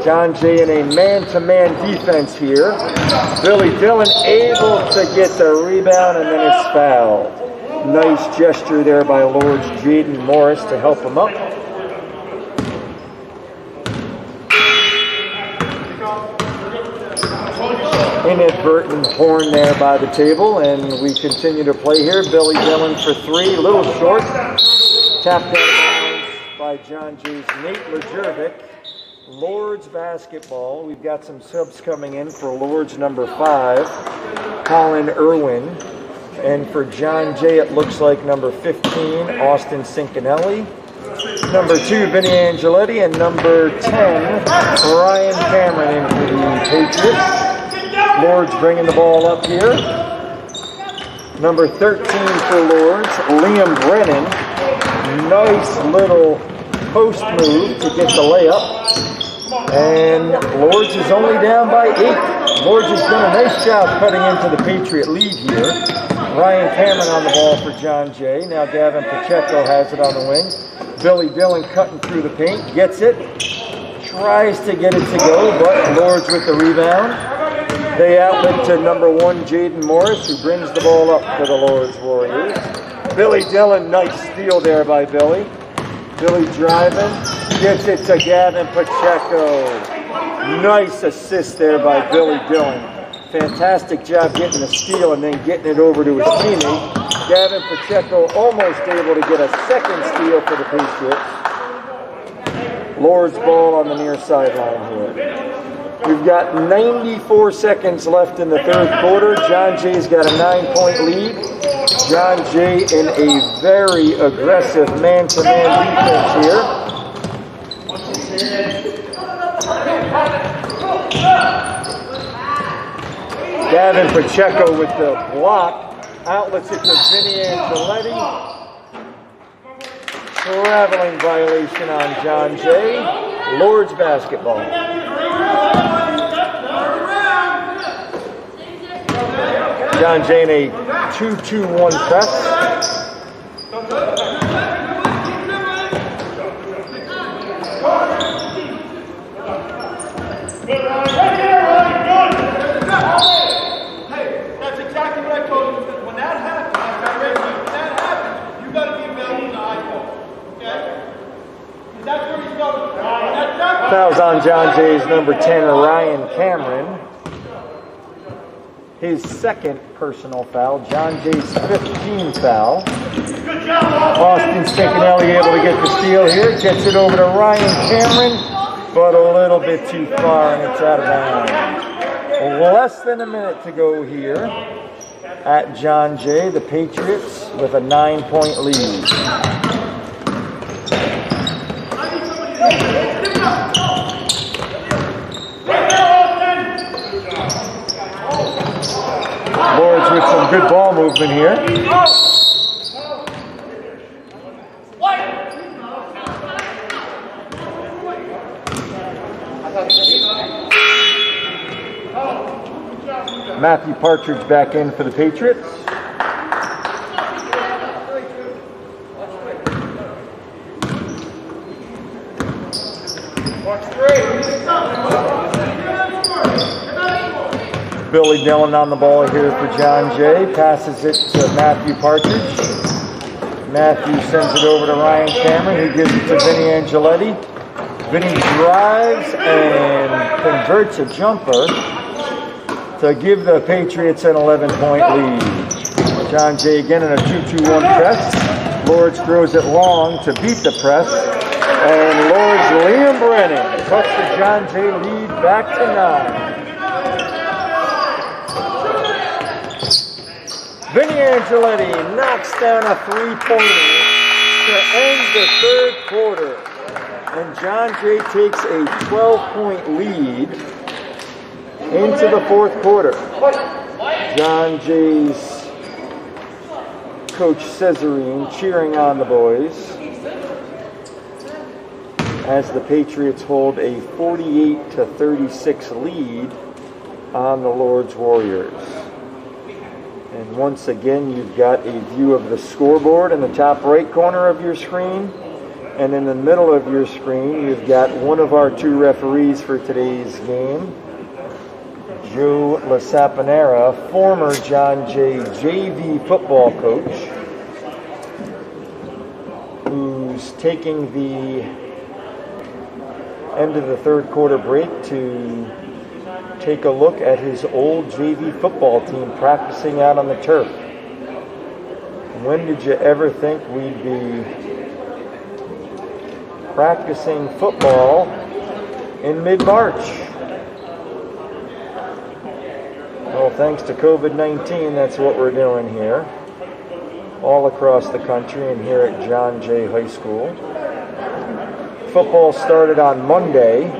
John Jay in a man-to-man defense here. Billy Dillon able to get the rebound and then is fouled. Nice gesture there by Lourdes' Jaden Morris to help him up. Inadvertent horn there by the table, and we continue to play here. Billy Dillon for three, a little short. Tapped out of bounds by John Jay's Nate Lejervik. Lourdes basketball. We've got some subs coming in for Lourdes number 5, Colin Irwin. And for John Jay, it looks like number 15, Austin Cincanelli. Number 2, Vinny Angeletti. And number 10, Ryan Cameron in for the Patriots. Lourdes bringing the ball up here. Number 13 for Lourdes, Liam Brennan. Nice little post move to get the layup. And Lourdes is only down by 8. Lourdes has done a nice job cutting into the Patriot lead here. Ryan Cameron on the ball for John Jay. Now Gavin Pacheco has it on the wing. Billy Dillon cutting through the paint, gets it. Tries to get it to go, but Lourdes with the rebound. They outlet to number 1, Jaden Morris, who brings the ball up for the Lourdes Warriors. Billy Dillon, nice steal there by Billy. Billy driving, gets it to Gavin Pacheco. Nice assist there by Billy Dillon. Fantastic job getting the steal and then getting it over to his teammate. Gavin Pacheco almost able to get a second steal for the Patriots. Lourdes ball on the near sideline here. We've got 94 seconds left in the third quarter. John Jay's got a 9-point lead. John Jay in a very aggressive man-to-man defense here. Gavin Pacheco with the block. Outlets it to Vinny Angeletti. Traveling violation on John Jay. Lourdes basketball. John Jay in a 2-2-1 press. Hey, that's exactly what I told you. When that happens, you got to be available in the high post. Okay? Because that's where he's going. Fouls on John Jay's number 10, Ryan Cameron. His second personal foul, John Jay's 15th foul. Austin Cincanelli able to get the steal here, gets it over to Ryan Cameron, but a little bit too far and it's out of bounds. Less than a minute to go here at John Jay, the Patriots with a 9-point lead. Lourdes with some good ball movement here. Matthew Partridge back in for the Patriots. Billy Dillon on the ball here for John Jay. Passes it to Matthew Partridge. Matthew sends it over to Ryan Cameron, who gives it to Vinny Angeletti. Vinny drives and converts a jumper to give the Patriots an 11-point lead. John Jay again in a 2-2-1 press. Lourdes throws it long to beat the press. And Lourdes Liam Brennan cuts the John Jay lead back to 9. Vinny Angeletti knocks down a three-pointer to end the third quarter. And John Jay takes a 12-point lead into the fourth quarter. John Jay's Coach Cesarine cheering on the boys as the Patriots hold a 48-36 lead on the Lourdes Warriors. And once again, you've got a view of the scoreboard in the top right corner of your screen. And in the middle of your screen, you've got one of our two referees for today's game, Joe LaSapanera, former John Jay JV football coach, who's taking the end of the third quarter break to take a look at his old JV football team practicing out on the turf. When did you ever think we'd be practicing football in mid-March? Well, thanks to COVID-19, that's what we're doing here, all across the country and here at John Jay High School. Football started on Monday.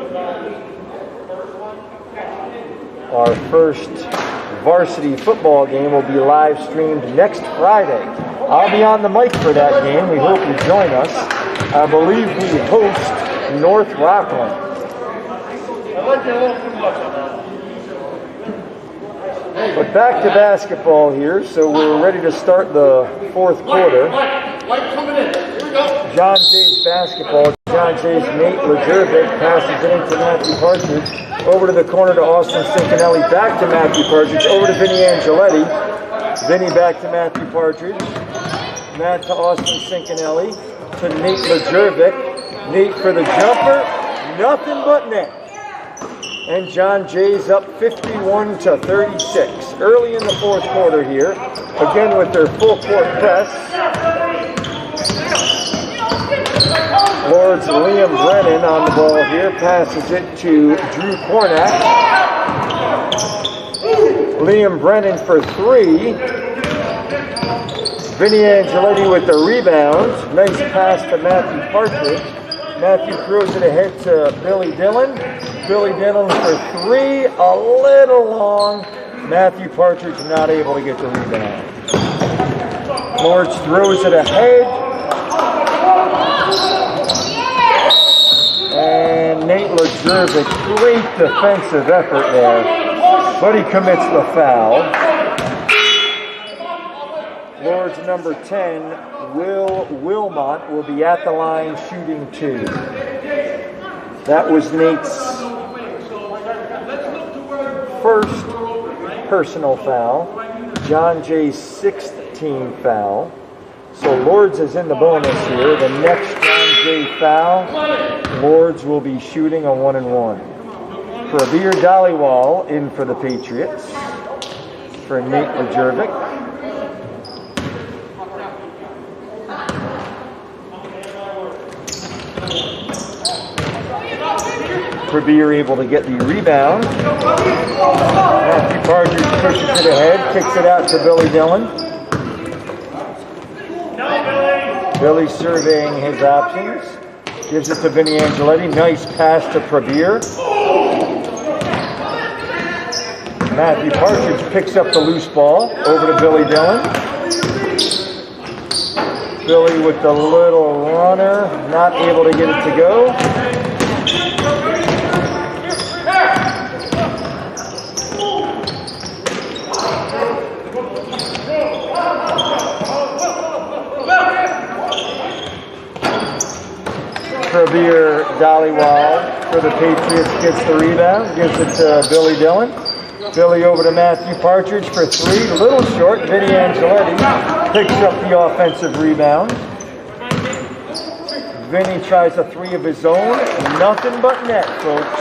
Our first varsity football game will be live streamed next Friday. I'll be on the mic for that game. We hope you join us. I believe we host North Rockland. But back to basketball here, so we're ready to start the fourth quarter. John Jay's basketball. John Jay's Nate Lejervik passes it into Matthew Partridge. Over to the corner to Austin Cincanelli. Back to Matthew Partridge. Over to Vinny Angeletti. Vinny back to Matthew Partridge. Matt to Austin Cincanelli. To Nate Lejervik. Nate for the jumper. Nothing but net. And John Jay's up 51-36. Early in the fourth quarter here. Again with their full court press. Lourdes Liam Brennan on the ball here. Passes it to Drew Cornack. Liam Brennan for three. Vinny Angeletti with the rebound. Nice pass to Matthew Partridge. Matthew throws it ahead to Billy Dillon. Billy Dillon for three. A little long. Matthew Partridge not able to get the rebound. Lourdes throws it ahead. And Nate Lejervik, great defensive effort there, but he commits the foul. Lourdes number 10, Will Wilmot, will be at the line shooting two. That was Nate's first personal foul, John Jay's sixth team foul. So Lourdes is in the bonus here. The next John Jay foul, Lourdes will be shooting a 1-and-1. Prabir Dhaliwal in for the Patriots. For Nate Lejervik. Prabir able to get the rebound. Matthew Partridge pushes it ahead, kicks it out to Billy Dillon. Billy surveying his options. Gives it to Vinny Angeletti. Nice pass to Prabir. Matthew Partridge picks up the loose ball. Over to Billy Dillon. Billy with the little runner. Not able to get it to go. Prabir Dhaliwal for the Patriots gets the rebound, gives it to Billy Dillon. Billy over to Matthew Partridge for three, a little short. Vinny Angeletti picks up the offensive rebound. Vinny tries a three of his own. Nothing but net, folks.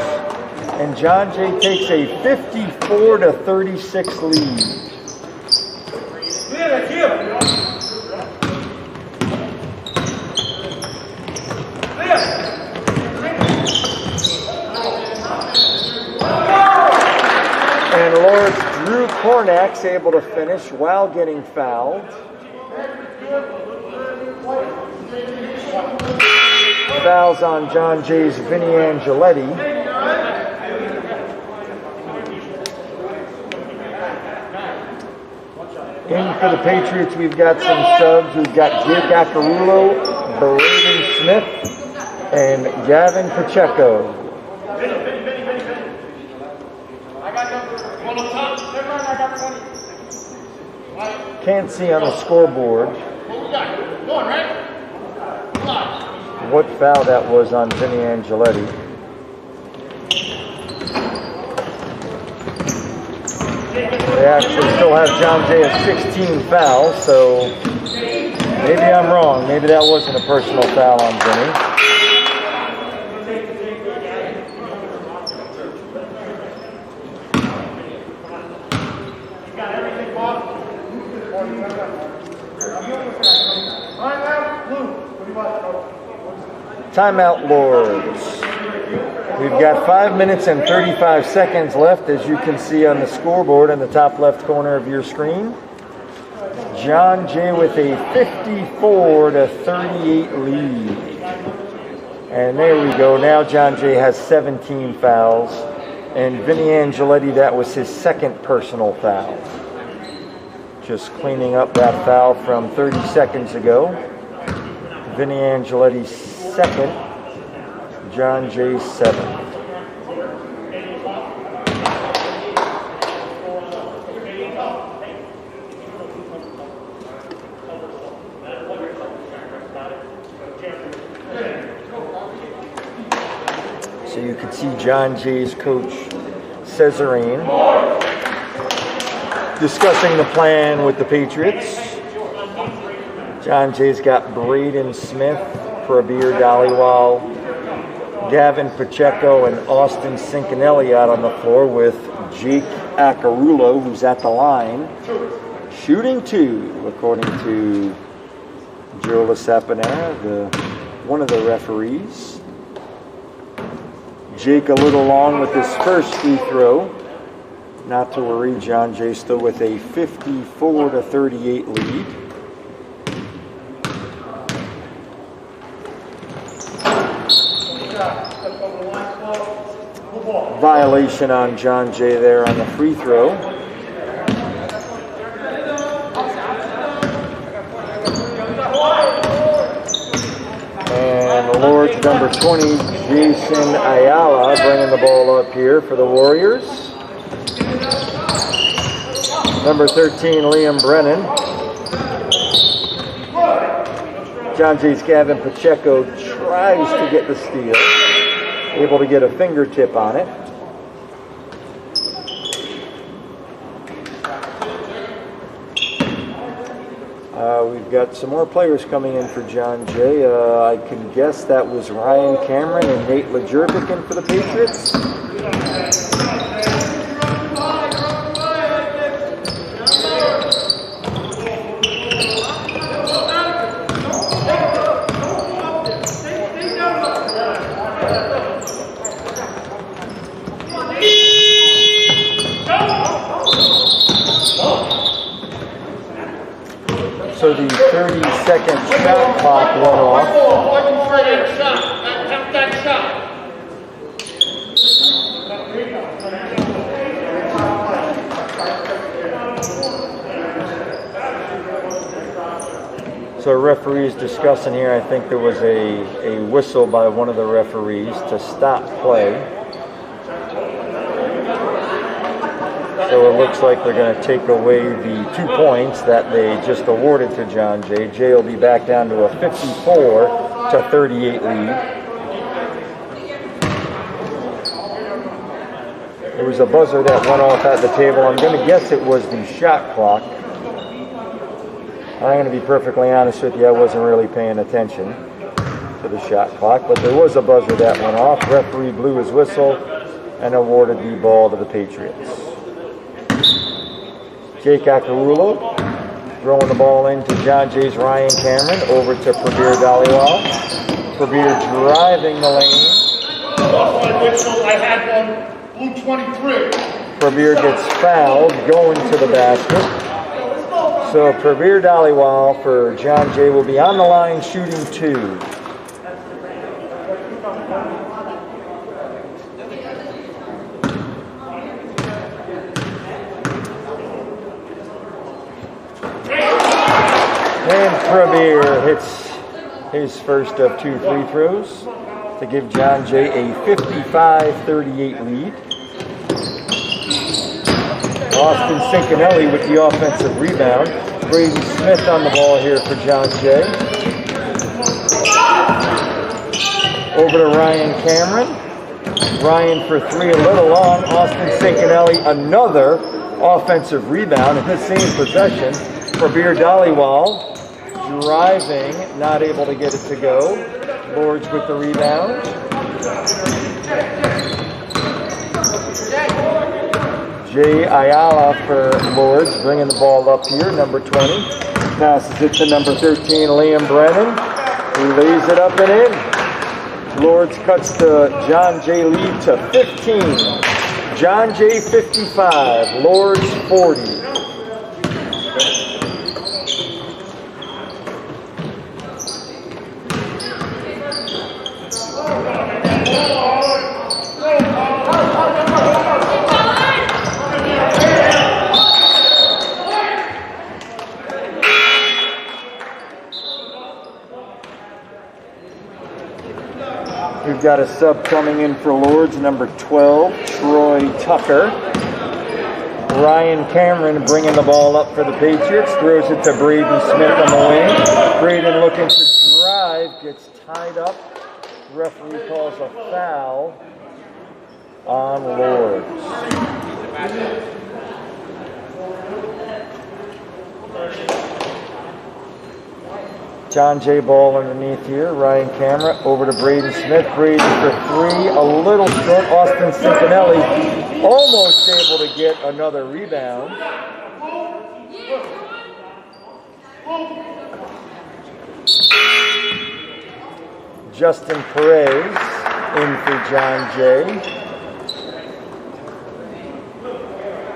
And John Jay takes a 54-36 lead. And Lourdes Drew Kornak's able to finish while getting fouled. Fouls on John Jay's Vinny Angeletti. In for the Patriots, we've got some subs. We've got Jake Acarulo, Braden Smith, and Gavin Pacheco. Can't see on the scoreboard what foul that was on Vinny Angeletti. They actually still have John Jay at 16 fouls, so maybe I'm wrong. Maybe that wasn't a personal foul on Vinny. Timeout, Lourdes. We've got 5 minutes and 35 seconds left, as you can see on the scoreboard in the top left corner of your screen. John Jay with a 54-38 lead. And there we go. Now John Jay has 17 fouls. And Vinny Angeletti, that was his second personal foul. Just cleaning up that foul from 30 seconds ago. Vinny Angeletti's second, John Jay's seventh. So you can see John Jay's coach, Cesarine, discussing the plan with the Patriots. John Jay's got Braden Smith, Prabir Dhaliwal, Gavin Pacheco, and Austin Cincanelli out on the floor with Jake Acarulo, who's at the line, shooting two, according to Joe Lasapanera, one of the referees. Jake a little long with his first free throw. Not to worry, John Jay still with a 54-38 lead. Violation on John Jay there on the free throw. And Lourdes number 20, Jason Ayala, bringing the ball up here for the Warriors. Number 13, Liam Brennan. John Jay's Gavin Pacheco tries to get the steal. Able to get a fingertip on it. We've got some more players coming in for John Jay. I can guess that was Ryan Cameron and Nate Lejervik in for the Patriots. So the 30-second shot clock went off. So referees discussing here, I think there was a whistle by one of the referees to stop play. So it looks like they're going to take away the 2 points that they just awarded to John Jay. Jay will be back down to a 54-38 lead. There was a buzzer that went off at the table. I'm going to guess it was the shot clock. I'm going to be perfectly honest with you, I wasn't really paying attention. to the shot clock, but there was a buzzer that went off. Referee blew his whistle and awarded the ball to the Patriots. Jake Akarulo throwing the ball into John Jay's Ryan Cameron, over to Prabir Dhaliwal. Prabir driving the lane. I had one, blue 23. Prabir gets fouled, going to the basket. So Prabir Dhaliwal for John Jay will be on the line shooting 2. And Prabir hits his first of 2 free throws to give John Jay a 55-38 lead. Austin Cincanelli with the offensive rebound. Braden Smith on the ball here for John Jay. Over to Ryan Cameron. Ryan for 3, a little long. Austin Cincanelli, another offensive rebound in the same possession. Prabir Dhaliwal driving, not able to get it to go. Lourdes with the rebound. Jay Ayala for Lourdes, bringing the ball up here, number 20. Passes it to number 13, Liam Brennan. He lays it up and in. Lourdes cuts the John Jay lead to 15. John Jay 55, Lourdes 40. We've got a sub coming in for Lourdes, number 12, Troy Tucker. Ryan Cameron bringing the ball up for the Patriots, throws it to Braden Smith on the wing. Braden looking to drive, gets tied up. Referee calls a foul on Lourdes. John Jay ball underneath here. Ryan Cameron over to Braden Smith. Braden for 3, a little short. Austin Cincanelli almost able to get another rebound. Justin Perez in for John Jay,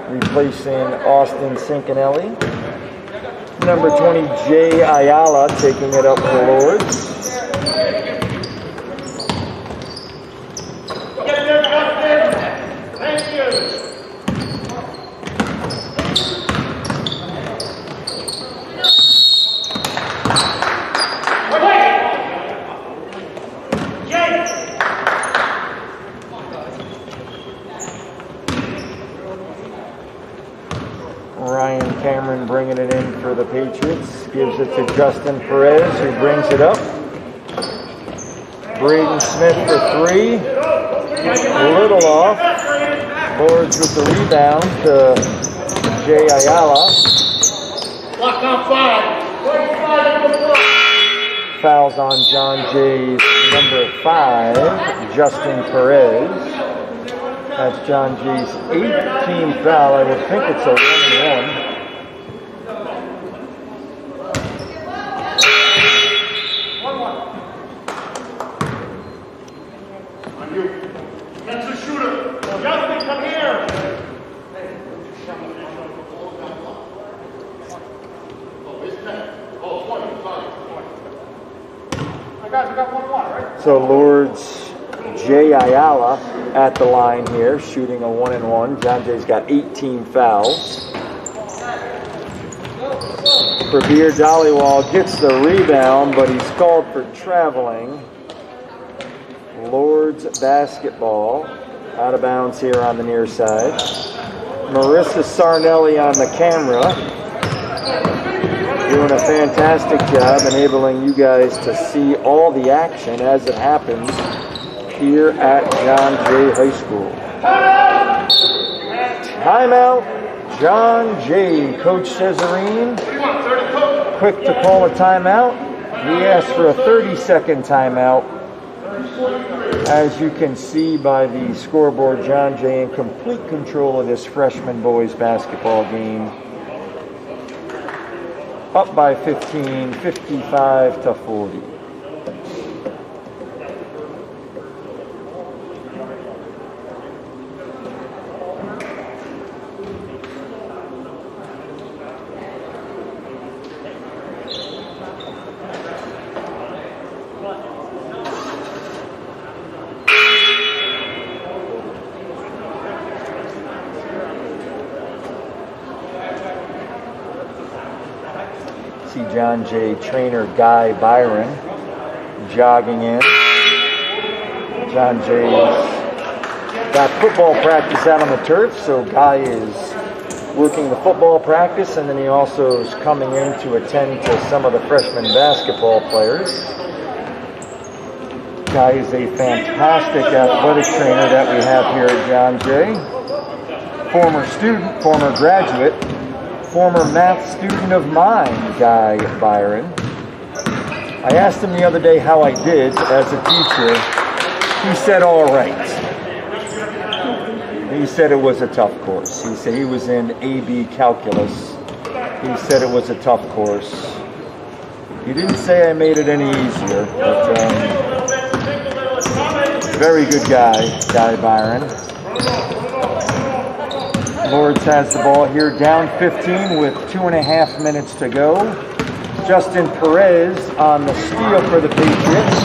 replacing Austin Cincanelli. Number 20, Jay Ayala, taking it up for Lourdes. Thank you. Ryan Cameron bringing it in for the Patriots. Gives it to Justin Perez, who brings it up. Braden Smith for 3. A little off. Lourdes with the rebound to Jay Ayala. Lock on 5. Fouls on John Jay's number 5, Justin Perez. That's John Jay's 8th foul. I would think it's a 1-and-1. On you. That's the shooter. Justin, come here. Oh, isn't that? Oh, 20. Sorry. Guys, we got 1-1, right? So Lourdes, Jay Ayala at the line here, shooting a 1-and-1. John Jay's got 18 fouls. Prabir Dhaliwal gets the rebound, but he's called for traveling. Lourdes basketball, out of bounds here on the near side. Marissa Sarnelli on the camera, doing a fantastic job enabling you guys to see all the action as it happens here at John Jay High School. Timeout, John Jay. Coach Cesarine, quick to call a timeout. He asked for a 30-second timeout. As you can see by the scoreboard, John Jay in complete control of this freshman boys basketball game. Up by 15, 55-40. See John Jay trainer Guy Byron jogging in. John Jay's got football practice out on the turf, so Guy is working the football practice, and then he also is coming in to attend to some of the freshman basketball players. Guy is a fantastic athletic trainer that we have here at John Jay. Former student, former graduate, former math student of mine, Guy Byron. I asked him the other day how I did as a teacher. He said, all right. He said it was a tough course. He said he was in AB calculus. He said it was a tough course. He didn't say I made it any easier, but very good guy, Guy Byron. Lourdes has the ball here, down 15 with 2.5 minutes to go. Justin Perez on the steal for the Patriots.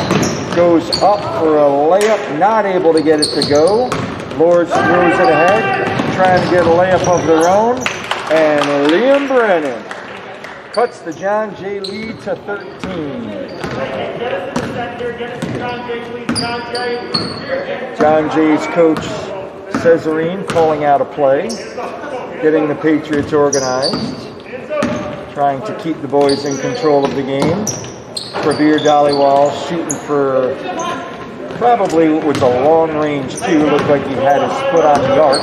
Goes up for a layup, not able to get it to go. Lourdes throws it ahead, trying to get a layup of their own. And Liam Brennan cuts the John Jay lead to 13. John Jay's coach Cesarine calling out a play, getting the Patriots organized, trying to keep the boys in control of the game. Prabir Dhaliwal shooting for probably what was a long range two. Looked like he had his foot on the arc.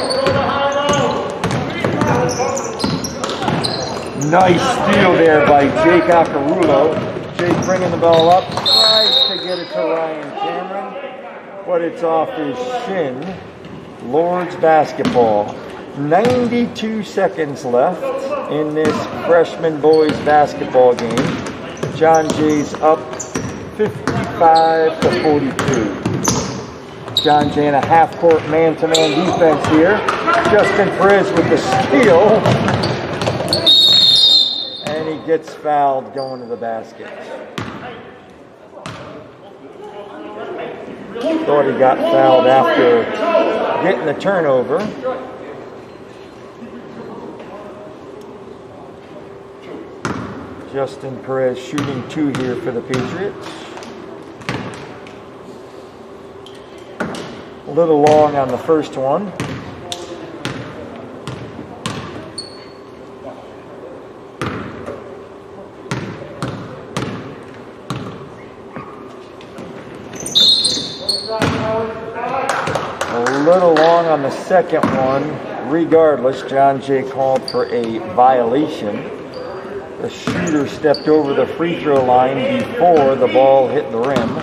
Nice steal there by Jake Akarulo. Jake bringing the ball up, tries to get it to Ryan Cameron, but it's off his shin. Lourdes basketball. 92 seconds left in this freshman boys basketball game. John Jay's up 55-42. John Jay in a half-court man-to-man defense here. Justin Perez with the steal. And he gets fouled going to the basket. Thought he got fouled after getting the turnover. Justin Perez shooting two here for the Patriots. A little long on the first one. A little long on the second one. Regardless, John Jay called for a violation. The shooter stepped over the free throw line before the ball hit the rim.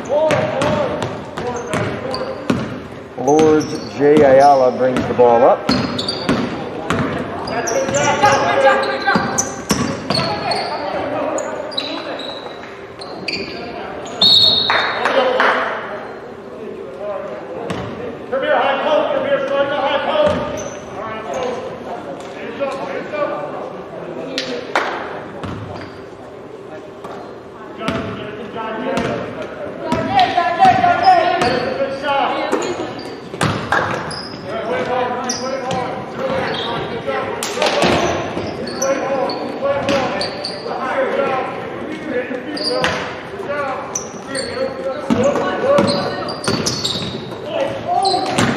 Lourdes Jay Ayala brings the ball up.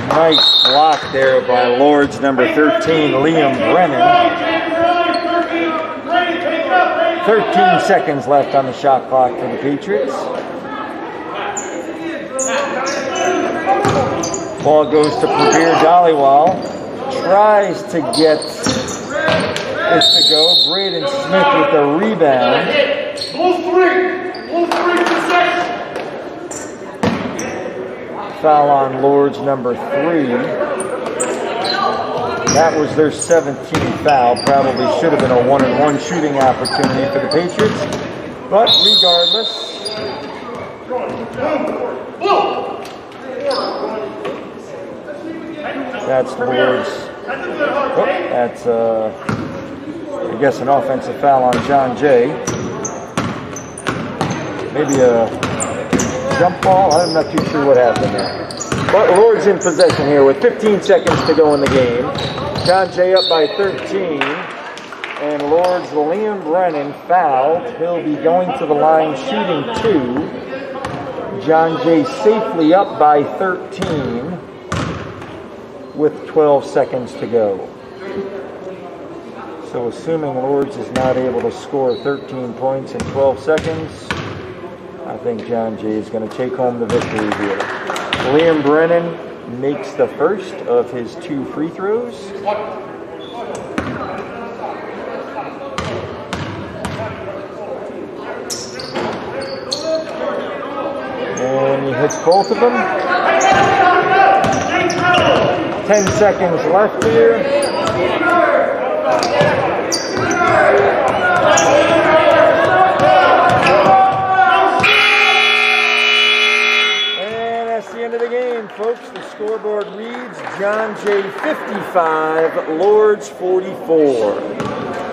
Nice block there by Lourdes number 13, Liam Brennan. 13 seconds left on the shot clock for the Patriots. Ball goes to Prabir Dhaliwal. Tries to get this to go. Braden Smith with the rebound. Foul on Lourdes, number 3. That was their 17th foul. Probably should have been a 1-and-1 shooting opportunity for the Patriots. But regardless, that's Lourdes. Oh, that's, I guess, an offensive foul on John Jay. Maybe a jump ball. I'm not too sure what happened there. But Lourdes in possession here with 15 seconds to go in the game. John Jay up by 13. And Lourdes, Liam Brennan fouled. He'll be going to the line shooting 2. John Jay safely up by 13 with 12 seconds to go. So assuming Lourdes is not able to score 13 points in 12 seconds, I think John Jay is going to take home the victory here. Liam Brennan makes the first of his 2 free throws. And he hits both of them. 10 seconds left here. And that's the end of the game, folks. The scoreboard reads John Jay 55, Lourdes 44.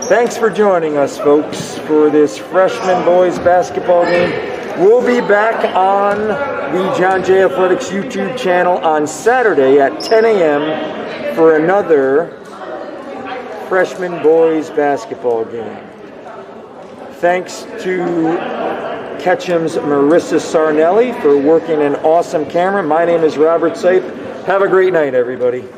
Thanks for joining us, folks, for this freshman boys basketball game. We'll be back on the John Jay Athletics YouTube channel on Saturday at 10 a.m. for another freshman boys basketball game. Thanks to Ketchum's Marissa Sarnelli for working an awesome camera. My name is Robert Seif. Have a great night, everybody.